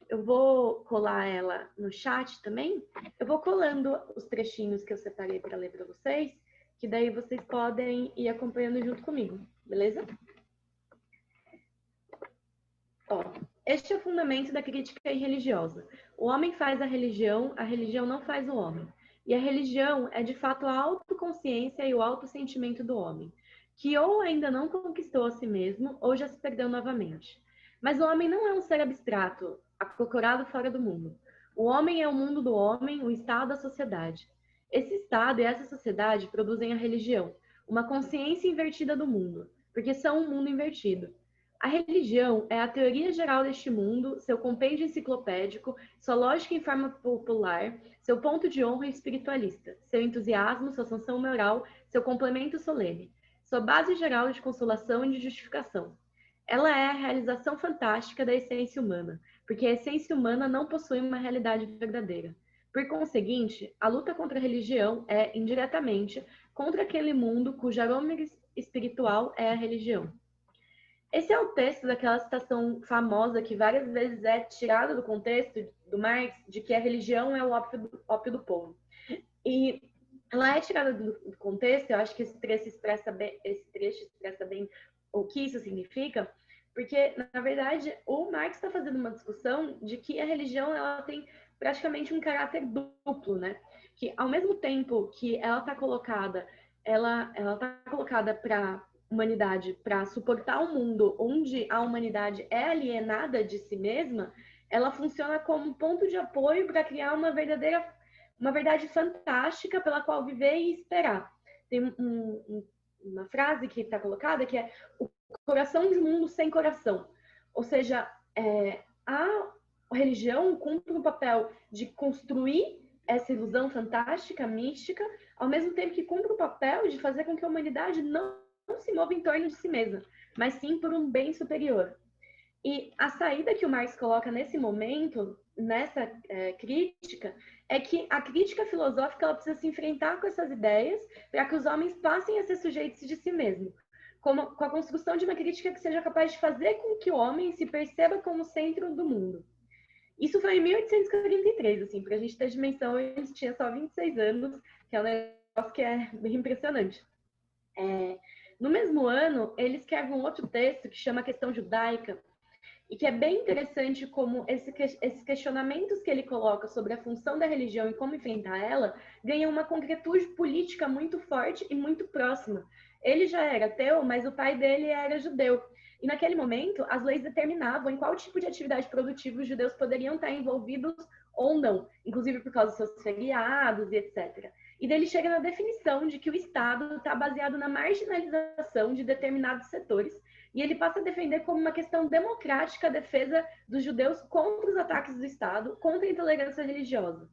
Eu vou colar ela no chat também. Eu vou colando os trechinhos que eu separei para ler para vocês, que daí vocês podem ir acompanhando junto comigo, beleza? Ó, este é o fundamento da crítica irreligiosa. O homem faz a religião não faz o homem. E a religião é, de fato, a autoconsciência e o autossentimento do homem, que ou ainda não conquistou a si mesmo, ou já se perdeu novamente. Mas o homem não é um ser abstrato, acocorado fora do mundo. O homem é o mundo do homem, o estado da sociedade. Esse estado e essa sociedade produzem a religião, uma consciência invertida do mundo, porque são um mundo invertido. A religião é a teoria geral deste mundo, seu compêndio enciclopédico, sua lógica em forma popular, seu ponto de honra espiritualista, seu entusiasmo, sua sanção moral, seu complemento solene, sua base geral de consolação e de justificação. Ela é a realização fantástica da essência humana, porque a essência humana não possui uma realidade verdadeira. Por conseguinte, a luta contra a religião é, indiretamente, contra aquele mundo cujo aroma espiritual é a religião. Esse é o texto daquela citação famosa que várias vezes é tirada do contexto do Marx, de que a religião é o ópio do povo. E ela é tirada do contexto, eu acho que esse trecho expressa bem o que isso significa, porque, na verdade, o Marx está fazendo uma discussão de que a religião ela tem praticamente um caráter duplo, né? Que, ao mesmo tempo que ela está colocada, ela tá colocada para humanidade para suportar um mundo onde a humanidade é alienada de si mesma, ela funciona como ponto de apoio para criar uma verdade fantástica pela qual viver e esperar. Tem uma frase que está colocada que é o coração de um mundo sem coração. Ou seja, a religião cumpre o papel de construir essa ilusão fantástica, mística, ao mesmo tempo que cumpre o papel de fazer com que a humanidade não se mova em torno de si mesma, mas sim por um bem superior. E a saída que o Marx coloca nesse momento, nessa crítica, é que a crítica filosófica ela precisa se enfrentar com essas ideias para que os homens passem a ser sujeitos de si mesmos, com a construção de uma crítica que seja capaz de fazer com que o homem se perceba como centro do mundo. Isso foi em 1843, assim, para a gente ter dimensão, ele tinha só 26 anos, que é um negócio que é bem impressionante. No mesmo ano, ele escreve um outro texto que chama Questão Judaica, e que é bem interessante como esses questionamentos que ele coloca sobre a função da religião e como enfrentar ela ganham uma concretude política muito forte e muito próxima. Ele já era ateu, mas o pai dele era judeu. E naquele momento, as leis determinavam em qual tipo de atividade produtiva os judeus poderiam estar envolvidos ou não, inclusive por causa dos seus feriados e etc. E daí ele chega na definição de que o Estado está baseado na marginalização de determinados setores, e ele passa a defender como uma questão democrática a defesa dos judeus contra os ataques do Estado, contra a intolerância religiosa.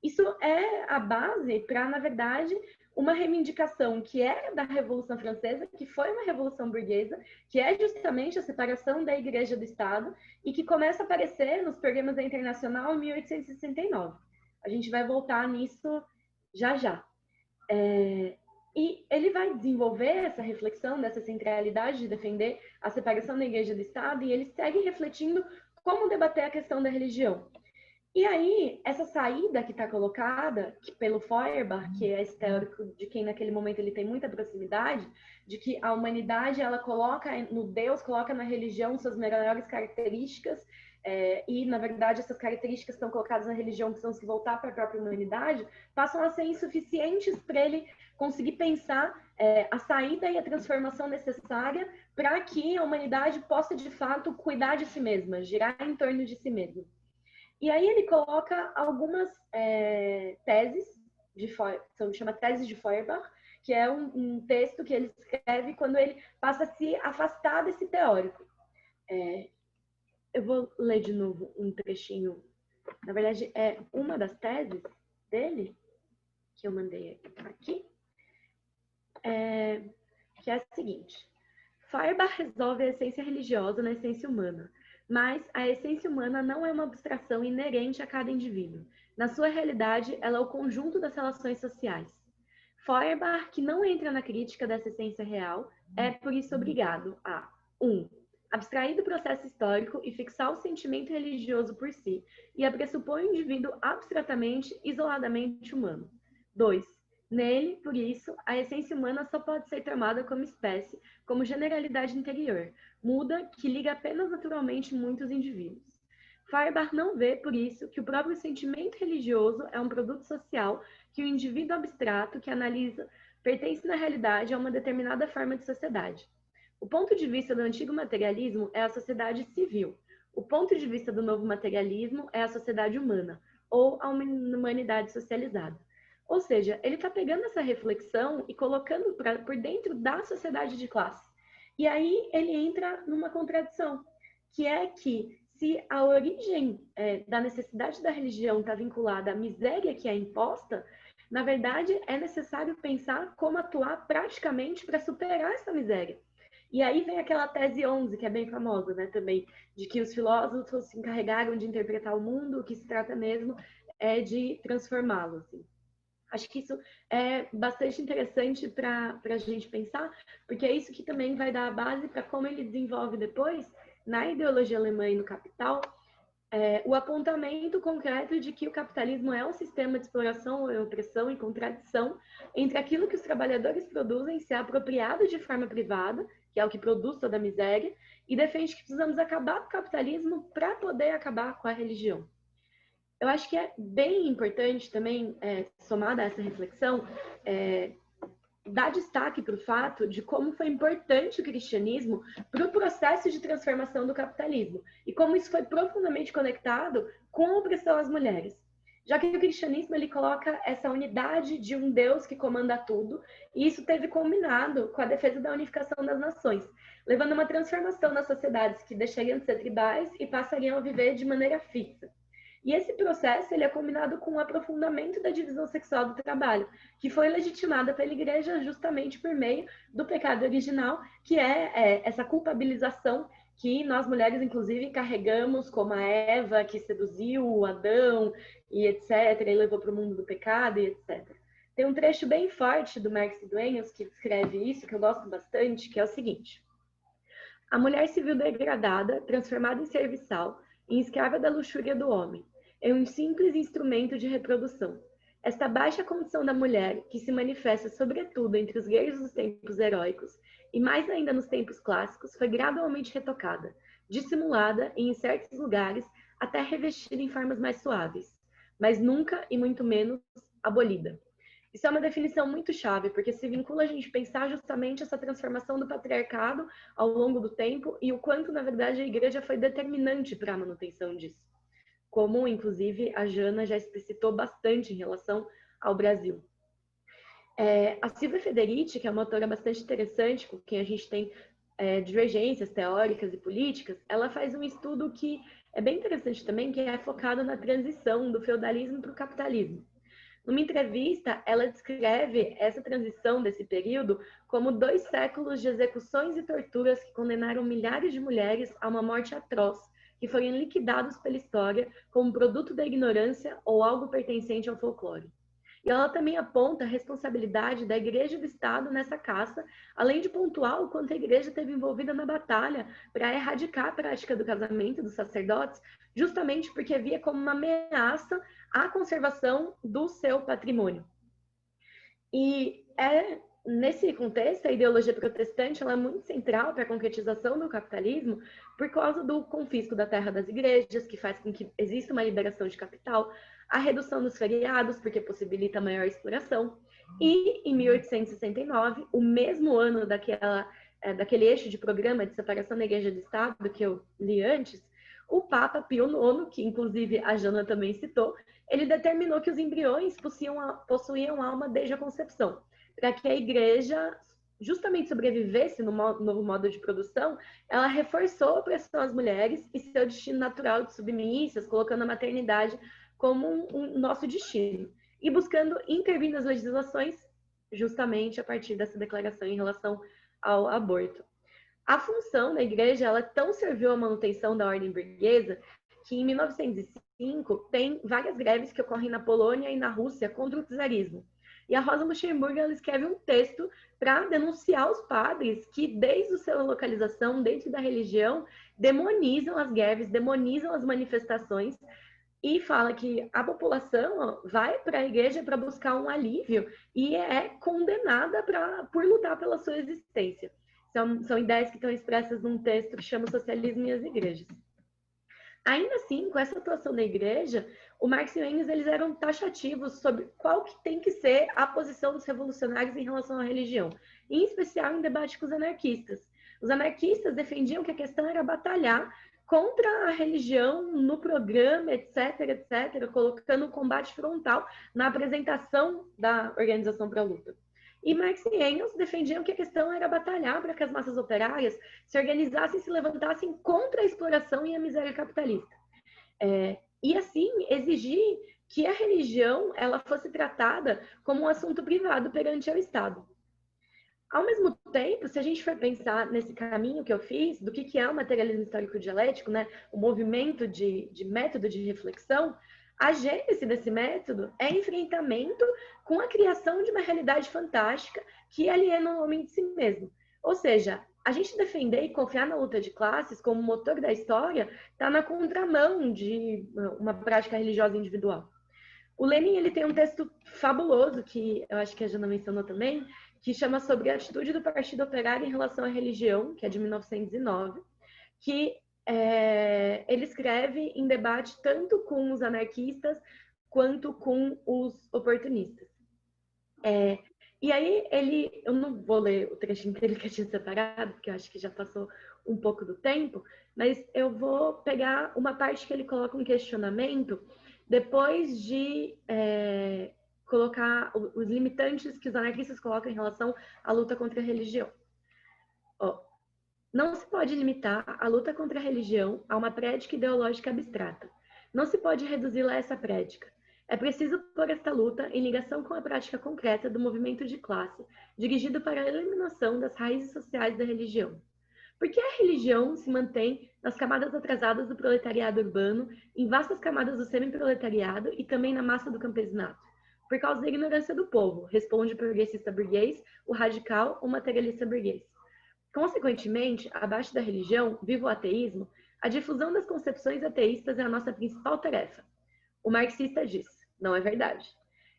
Isso é a base para, na verdade, uma reivindicação que é da Revolução Francesa, que foi uma revolução burguesa, que é justamente a separação da Igreja do Estado e que começa a aparecer nos programas da Internacional em 1869. A gente vai voltar nisso já já. E ele vai desenvolver essa reflexão dessa centralidade de defender a separação da Igreja do Estado e ele segue refletindo como debater a questão da religião. E aí, essa saída que está colocada que pelo Feuerbach, que é esse teórico de quem naquele momento ele tem muita proximidade, de que a humanidade ela coloca no Deus, coloca na religião suas melhores características, e na verdade essas características estão colocadas na religião que são se voltar para a própria humanidade, passam a ser insuficientes para ele conseguir pensar a saída e a transformação necessária para que a humanidade possa de fato cuidar de si mesma, girar em torno de si mesma. E aí ele coloca algumas teses, chama Teses de Feuerbach, que é um texto que ele escreve quando ele passa a se afastar desse teórico. Eu vou ler de novo um trechinho. Na verdade, é uma das teses dele, que eu mandei aqui, que é a seguinte. Feuerbach resolve a essência religiosa na essência humana, mas a essência humana não é uma abstração inerente a cada indivíduo. Na sua realidade, ela é o conjunto das relações sociais. Feuerbach, que não entra na crítica dessa essência real, é por isso obrigado a 1. Abstrair do processo histórico e fixar o sentimento religioso por si, e a pressupor o indivíduo abstratamente, isoladamente humano. 2. Nele, por isso, a essência humana só pode ser tomada como espécie, como generalidade interior, muda que liga apenas naturalmente muitos indivíduos. Feuerbach não vê, por isso, que o próprio sentimento religioso é um produto social que o indivíduo abstrato que analisa pertence na realidade a uma determinada forma de sociedade. O ponto de vista do antigo materialismo é a sociedade civil. O ponto de vista do novo materialismo é a sociedade humana, ou a humanidade socializada. Ou seja, ele está pegando essa reflexão e colocando por dentro da sociedade de classe. E aí ele entra numa contradição, que é que se a origem da necessidade da religião está vinculada à miséria que é imposta, na verdade é necessário pensar como atuar praticamente para superar essa miséria. E aí vem aquela tese 11, que é bem famosa, né, também, de que os filósofos se encarregaram de interpretar o mundo, o que se trata mesmo é de transformá-lo, assim. Acho que isso é bastante interessante para a gente pensar, porque é isso que também vai dar a base para como ele desenvolve depois, na ideologia alemã e no Capital, o apontamento concreto de que o capitalismo é um sistema de exploração, opressão e contradição entre aquilo que os trabalhadores produzem, se é apropriado de forma privada, que é o que produz toda a miséria, e defende que precisamos acabar com o capitalismo para poder acabar com a religião. Eu acho que é bem importante também, somada a essa reflexão, dar destaque para o fato de como foi importante o cristianismo para o processo de transformação do capitalismo e como isso foi profundamente conectado com a opressão às mulheres. Já que o cristianismo ele coloca essa unidade de um Deus que comanda tudo, e isso teve combinado com a defesa da unificação das nações, levando a uma transformação nas sociedades que deixariam de ser tribais e passariam a viver de maneira fixa. E esse processo ele é combinado com o aprofundamento da divisão sexual do trabalho, que foi legitimada pela Igreja justamente por meio do pecado original, que é essa culpabilização que nós mulheres, inclusive, carregamos como a Eva, que seduziu o Adão, e etc., e levou para o mundo do pecado, e etc. Tem um trecho bem forte do Marx e do Engels que descreve isso, que eu gosto bastante, que é o seguinte. A mulher se viu degradada, transformada em serviçal, em escrava da luxúria do homem. É um simples instrumento de reprodução. Esta baixa condição da mulher, que se manifesta sobretudo entre os guerreiros dos tempos heróicos, e mais ainda nos tempos clássicos, foi gradualmente retocada, dissimulada e, em certos lugares, até revestida em formas mais suaves, mas nunca e muito menos abolida. Isso é uma definição muito chave, porque se vincula a gente pensar justamente essa transformação do patriarcado ao longo do tempo e o quanto, na verdade, a igreja foi determinante para a manutenção disso. Como, inclusive, a Jana já explicitou bastante em relação ao Brasil. A Silvia Federici, que é uma autora bastante interessante, com quem a gente tem divergências teóricas e políticas, ela faz um estudo que é bem interessante também, que é focado na transição do feudalismo para o capitalismo. Numa entrevista, ela descreve essa transição desse período como 2 séculos de execuções e torturas que condenaram milhares de mulheres a uma morte atroz, que foram liquidados pela história como produto da ignorância ou algo pertencente ao folclore. E ela também aponta a responsabilidade da Igreja e do Estado nessa caça, além de pontuar o quanto a Igreja esteve envolvida na batalha para erradicar a prática do casamento dos sacerdotes, justamente porque via como uma ameaça à conservação do seu patrimônio. E nesse contexto, a ideologia protestante ela é muito central para a concretização do capitalismo por causa do confisco da terra das igrejas, que faz com que exista uma liberação de capital, a redução dos feriados, porque possibilita maior exploração, e em 1869, o mesmo ano daquele eixo de programa de separação da igreja do Estado que eu li antes, o Papa Pio IX, que inclusive a Jana também citou, ele determinou que os embriões possuíam alma desde a concepção, para que a igreja justamente sobrevivesse no novo modo de produção. Ela reforçou a opressão às mulheres e seu destino natural de submissas, colocando a maternidade como um nosso destino, e buscando intervir nas legislações justamente a partir dessa declaração em relação ao aborto. A função da igreja, ela tão serviu à manutenção da ordem burguesa que em 1905 tem várias greves que ocorrem na Polônia e na Rússia contra o czarismo. E a Rosa Luxemburgo ela escreve um texto para denunciar os padres que, desde a sua localização dentro da religião, demonizam as greves, demonizam as manifestações, e fala que a população vai para a igreja para buscar um alívio e é condenada por lutar pela sua existência. São ideias que estão expressas num texto que chama Socialismo e as Igrejas. Ainda assim, com essa atuação da igreja, o Marx e o Engels eles eram taxativos sobre qual que tem que ser a posição dos revolucionários em relação à religião, em especial em debate com os anarquistas. Os anarquistas defendiam que a questão era batalhar contra a religião no programa, etc., etc., colocando um combate frontal na apresentação da organização para a luta. E Marx e Engels defendiam que a questão era batalhar para que as massas operárias se organizassem e se levantassem contra a exploração e a miséria capitalista. E assim, exigir que a religião ela fosse tratada como um assunto privado perante o Estado. Ao mesmo tempo, se a gente for pensar nesse caminho que eu fiz, do que é o materialismo histórico-dialético, né, o movimento de método de reflexão, a gênese desse método é enfrentamento com a criação de uma realidade fantástica que aliena o homem de si mesmo. Ou seja, a gente defender e confiar na luta de classes como motor da história está na contramão de uma prática religiosa individual. O Lenin ele tem um texto fabuloso, que eu acho que a Jana mencionou também, que chama sobre a atitude do Partido Operário em relação à religião, que é de 1909, que ele escreve em debate tanto com os anarquistas quanto com os oportunistas. E aí eu não vou ler o trechinho que ele tinha separado, porque eu acho que já passou um pouco do tempo, mas eu vou pegar uma parte que ele coloca um questionamento depois de colocar os limitantes que os anarquistas colocam em relação à luta contra a religião. Não se pode limitar a luta contra a religião a uma prática ideológica abstrata. Não se pode reduzi-la a essa prática. É preciso pôr esta luta em ligação com a prática concreta do movimento de classe, dirigido para a eliminação das raízes sociais da religião. Por que a religião se mantém nas camadas atrasadas do proletariado urbano, em vastas camadas do semi-proletariado e também na massa do campesinato? Por causa da ignorância do povo, responde o progressista burguês, o radical, o materialista burguês. Consequentemente, abaixo da religião, viva o ateísmo, a difusão das concepções ateístas é a nossa principal tarefa. O marxista diz, não é verdade.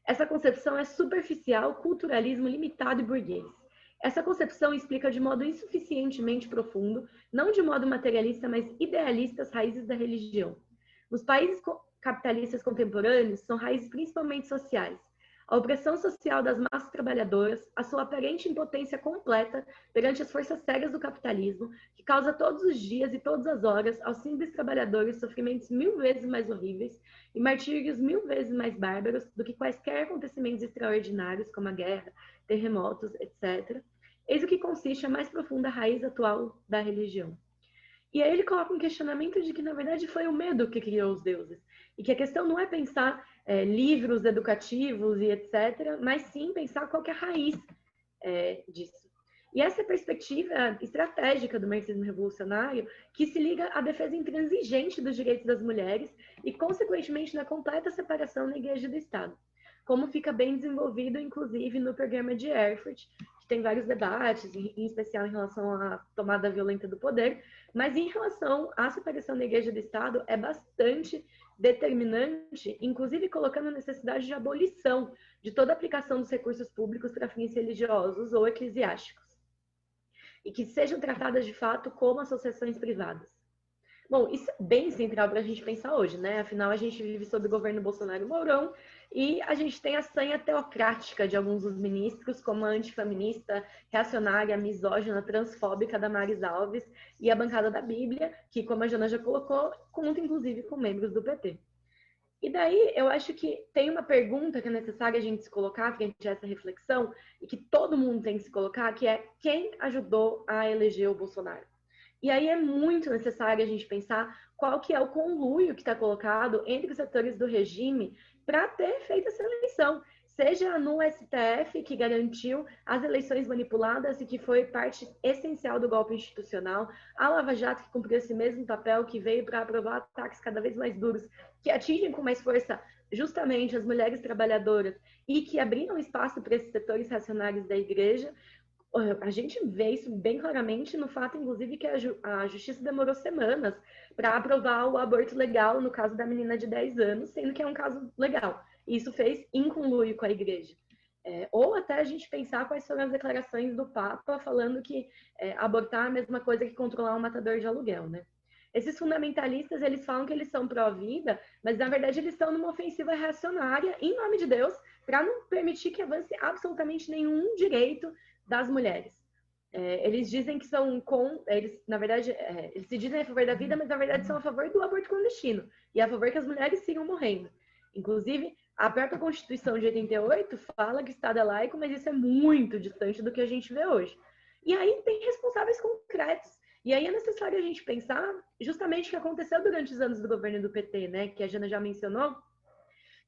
Essa concepção é superficial, culturalismo limitado e burguês. Essa concepção explica de modo insuficientemente profundo, não de modo materialista, mas idealista, as raízes da religião. Nos países capitalistas contemporâneos, são raízes principalmente sociais. A opressão social das massas trabalhadoras, a sua aparente impotência completa perante as forças cegas do capitalismo, que causa todos os dias e todas as horas aos simples trabalhadores sofrimentos 1000 vezes mais horríveis e martírios 1000 vezes mais bárbaros do que quaisquer acontecimentos extraordinários, como a guerra, terremotos, etc. Eis o que consiste a mais profunda raiz atual da religião. E aí ele coloca um questionamento de que, na verdade, foi o medo que criou os deuses. E que a questão não é pensar livros educativos e etc., mas sim pensar qual que é a raiz disso. E essa é a perspectiva estratégica do marxismo revolucionário, que se liga à defesa intransigente dos direitos das mulheres e, consequentemente, na completa separação da igreja e do Estado. como fica bem desenvolvido, inclusive, no programa de Erfurt, que tem vários debates, em especial em relação à tomada violenta do poder, mas em relação à separação da igreja do Estado, é bastante determinante, inclusive colocando a necessidade de abolição de toda a aplicação dos recursos públicos para fins religiosos ou eclesiásticos, e que sejam tratadas de fato como associações privadas. Bom, isso é bem central para a gente pensar hoje, né? Afinal, a gente vive sob o governo Bolsonaro e Mourão e a gente tem a sanha teocrática de alguns dos ministros, como a antifeminista, reacionária, misógina, transfóbica da Maris Alves e a bancada da Bíblia, que, como a Jana já colocou, conta inclusive com membros do PT. E daí, eu acho que tem uma pergunta que é necessária a gente se colocar frente a essa reflexão e que todo mundo tem que se colocar, que é quem ajudou a eleger o Bolsonaro? E aí é muito necessário a gente pensar qual que é o conluio que está colocado entre os setores do regime para ter feito essa eleição. Seja no STF, que garantiu as eleições manipuladas e que foi parte essencial do golpe institucional, a Lava Jato, que cumpriu esse mesmo papel, que veio para aprovar ataques cada vez mais duros, que atingem com mais força justamente as mulheres trabalhadoras e que abriram espaço para esses setores racionários da igreja. A gente vê isso bem claramente no fato, inclusive, que a justiça demorou semanas para aprovar o aborto legal no caso da menina de 10 anos, sendo que é um caso legal. E isso fez em conluio com a igreja. Ou até a gente pensar quais foram as declarações do Papa falando que abortar é a mesma coisa que controlar um matador de aluguel, né? Esses fundamentalistas, eles falam que eles são pró-vida, mas na verdade eles estão numa ofensiva reacionária, em nome de Deus, para não permitir que avance absolutamente nenhum direito das mulheres. Eles dizem que são eles, na verdade, eles se dizem a favor da vida, mas na verdade são a favor do aborto clandestino e a favor que as mulheres sigam morrendo. Inclusive, a própria Constituição de 88 fala que o Estado é laico, mas isso é muito distante do que a gente vê hoje. E aí tem responsáveis concretos. E aí é necessário a gente pensar justamente o que aconteceu durante os anos do governo do PT, né, que a Jana já mencionou,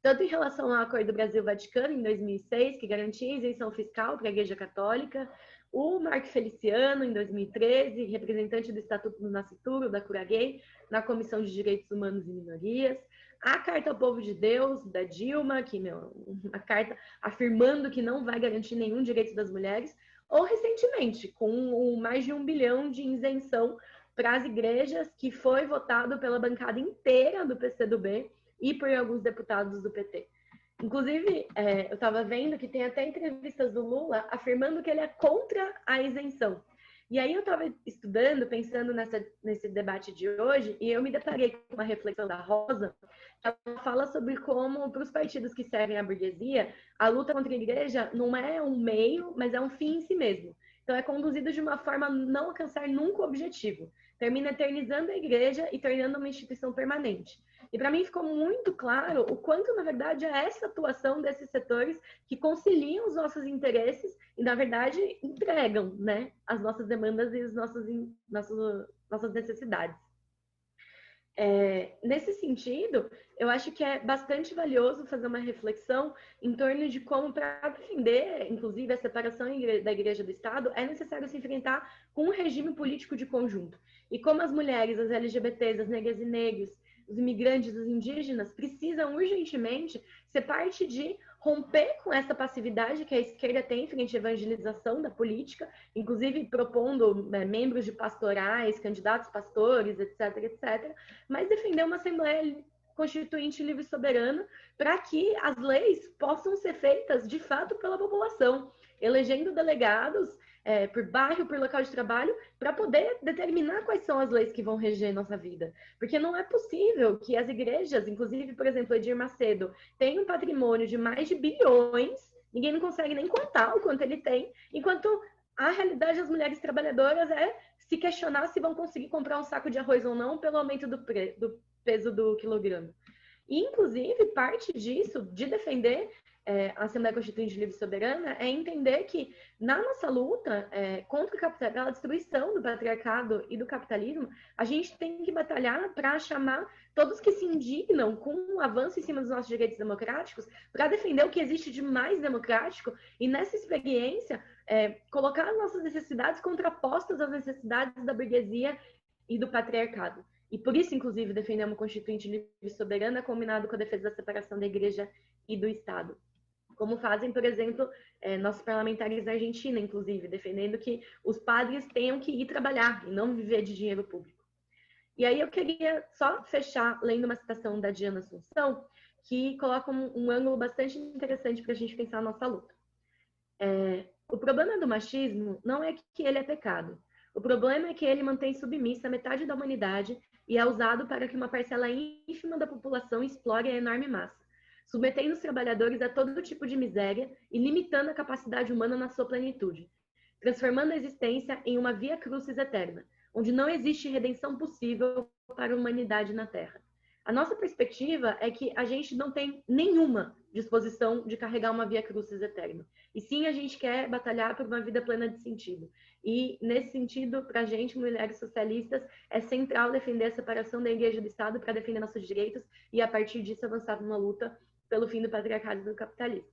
tanto em relação ao Acordo Brasil-Vaticano, em 2006, que garantia isenção fiscal para a Igreja Católica, o Marco Feliciano, em 2013, representante do Estatuto do Nascituro, da Cura Gay, na Comissão de Direitos Humanos e Minorias, a Carta ao Povo de Deus, da Dilma, a carta afirmando que não vai garantir nenhum direito das mulheres, ou recentemente, com mais de 1 bilhão de isenção para as igrejas, que foi votado pela bancada inteira do PCdoB, e por alguns deputados do PT. Inclusive, eu estava vendo que tem até entrevistas do Lula afirmando que ele é contra a isenção. E aí eu estava estudando, pensando nesse debate de hoje, e eu me deparei com uma reflexão da Rosa, que ela fala sobre como, para os partidos que servem à burguesia, a luta contra a igreja não é um meio, mas é um fim em si mesmo. Então é conduzido de uma forma a não alcançar nunca o objetivo. Termina eternizando a igreja e tornando uma instituição permanente. E para mim ficou muito claro o quanto, na verdade, é essa atuação desses setores que conciliam os nossos interesses e, na verdade, entregam, né, as nossas demandas e as nossas necessidades. Nesse sentido, eu acho que é bastante valioso fazer uma reflexão em torno de como, para defender, inclusive, a separação da igreja do Estado, é necessário se enfrentar com um regime político de conjunto. E como as mulheres, as LGBTs, as negras e negros, os imigrantes, os indígenas, precisam urgentemente ser parte de romper com essa passividade que a esquerda tem frente à evangelização da política, inclusive propondo membros de pastorais, candidatos pastores, etc., etc., mas defender uma Assembleia Constituinte livre e soberana para que as leis possam ser feitas, de fato, pela população, elegendo delegados por bairro, por local de trabalho, para poder determinar quais são as leis que vão reger nossa vida. Porque não é possível que as igrejas, inclusive, por exemplo, Edir Macedo, tenham um patrimônio de mais de bilhões, ninguém não consegue nem contar o quanto ele tem, enquanto a realidade das mulheres trabalhadoras é se questionar se vão conseguir comprar um saco de arroz ou não pelo aumento do peso do quilograma. E, inclusive, parte disso, de defender a Assembleia Constituinte Livre e Soberana, é entender que, na nossa luta contra o capital, pela destruição do patriarcado e do capitalismo, a gente tem que batalhar para chamar todos que se indignam com o avanço em cima dos nossos direitos democráticos para defender o que existe de mais democrático e, nessa experiência, colocar as nossas necessidades contrapostas às necessidades da burguesia e do patriarcado. E por isso, inclusive, defendemos uma Constituinte livre e soberana combinado com a defesa da separação da Igreja e do Estado. como fazem, por exemplo, nossos parlamentares da Argentina, inclusive, defendendo que os padres tenham que ir trabalhar e não viver de dinheiro público. E aí eu queria só fechar lendo uma citação da Diana Assunção, que coloca um ângulo bastante interessante para a gente pensar a nossa luta. O problema do machismo não é que ele é pecado. O problema é que ele mantém submissa a metade da humanidade e é usado para que uma parcela ínfima da população explore a enorme massa, submetendo os trabalhadores a todo tipo de miséria e limitando a capacidade humana na sua plenitude, transformando a existência em uma via crucis eterna, onde não existe redenção possível para a humanidade na Terra. A nossa perspectiva é que a gente não tem nenhuma disposição de carregar uma via crucis eterna. E sim, a gente quer batalhar por uma vida plena de sentido. E, nesse sentido, para a gente, mulheres socialistas, é central defender a separação da Igreja do Estado para defender nossos direitos e, a partir disso, avançar numa luta pelo fim do patriarcado e do capitalismo.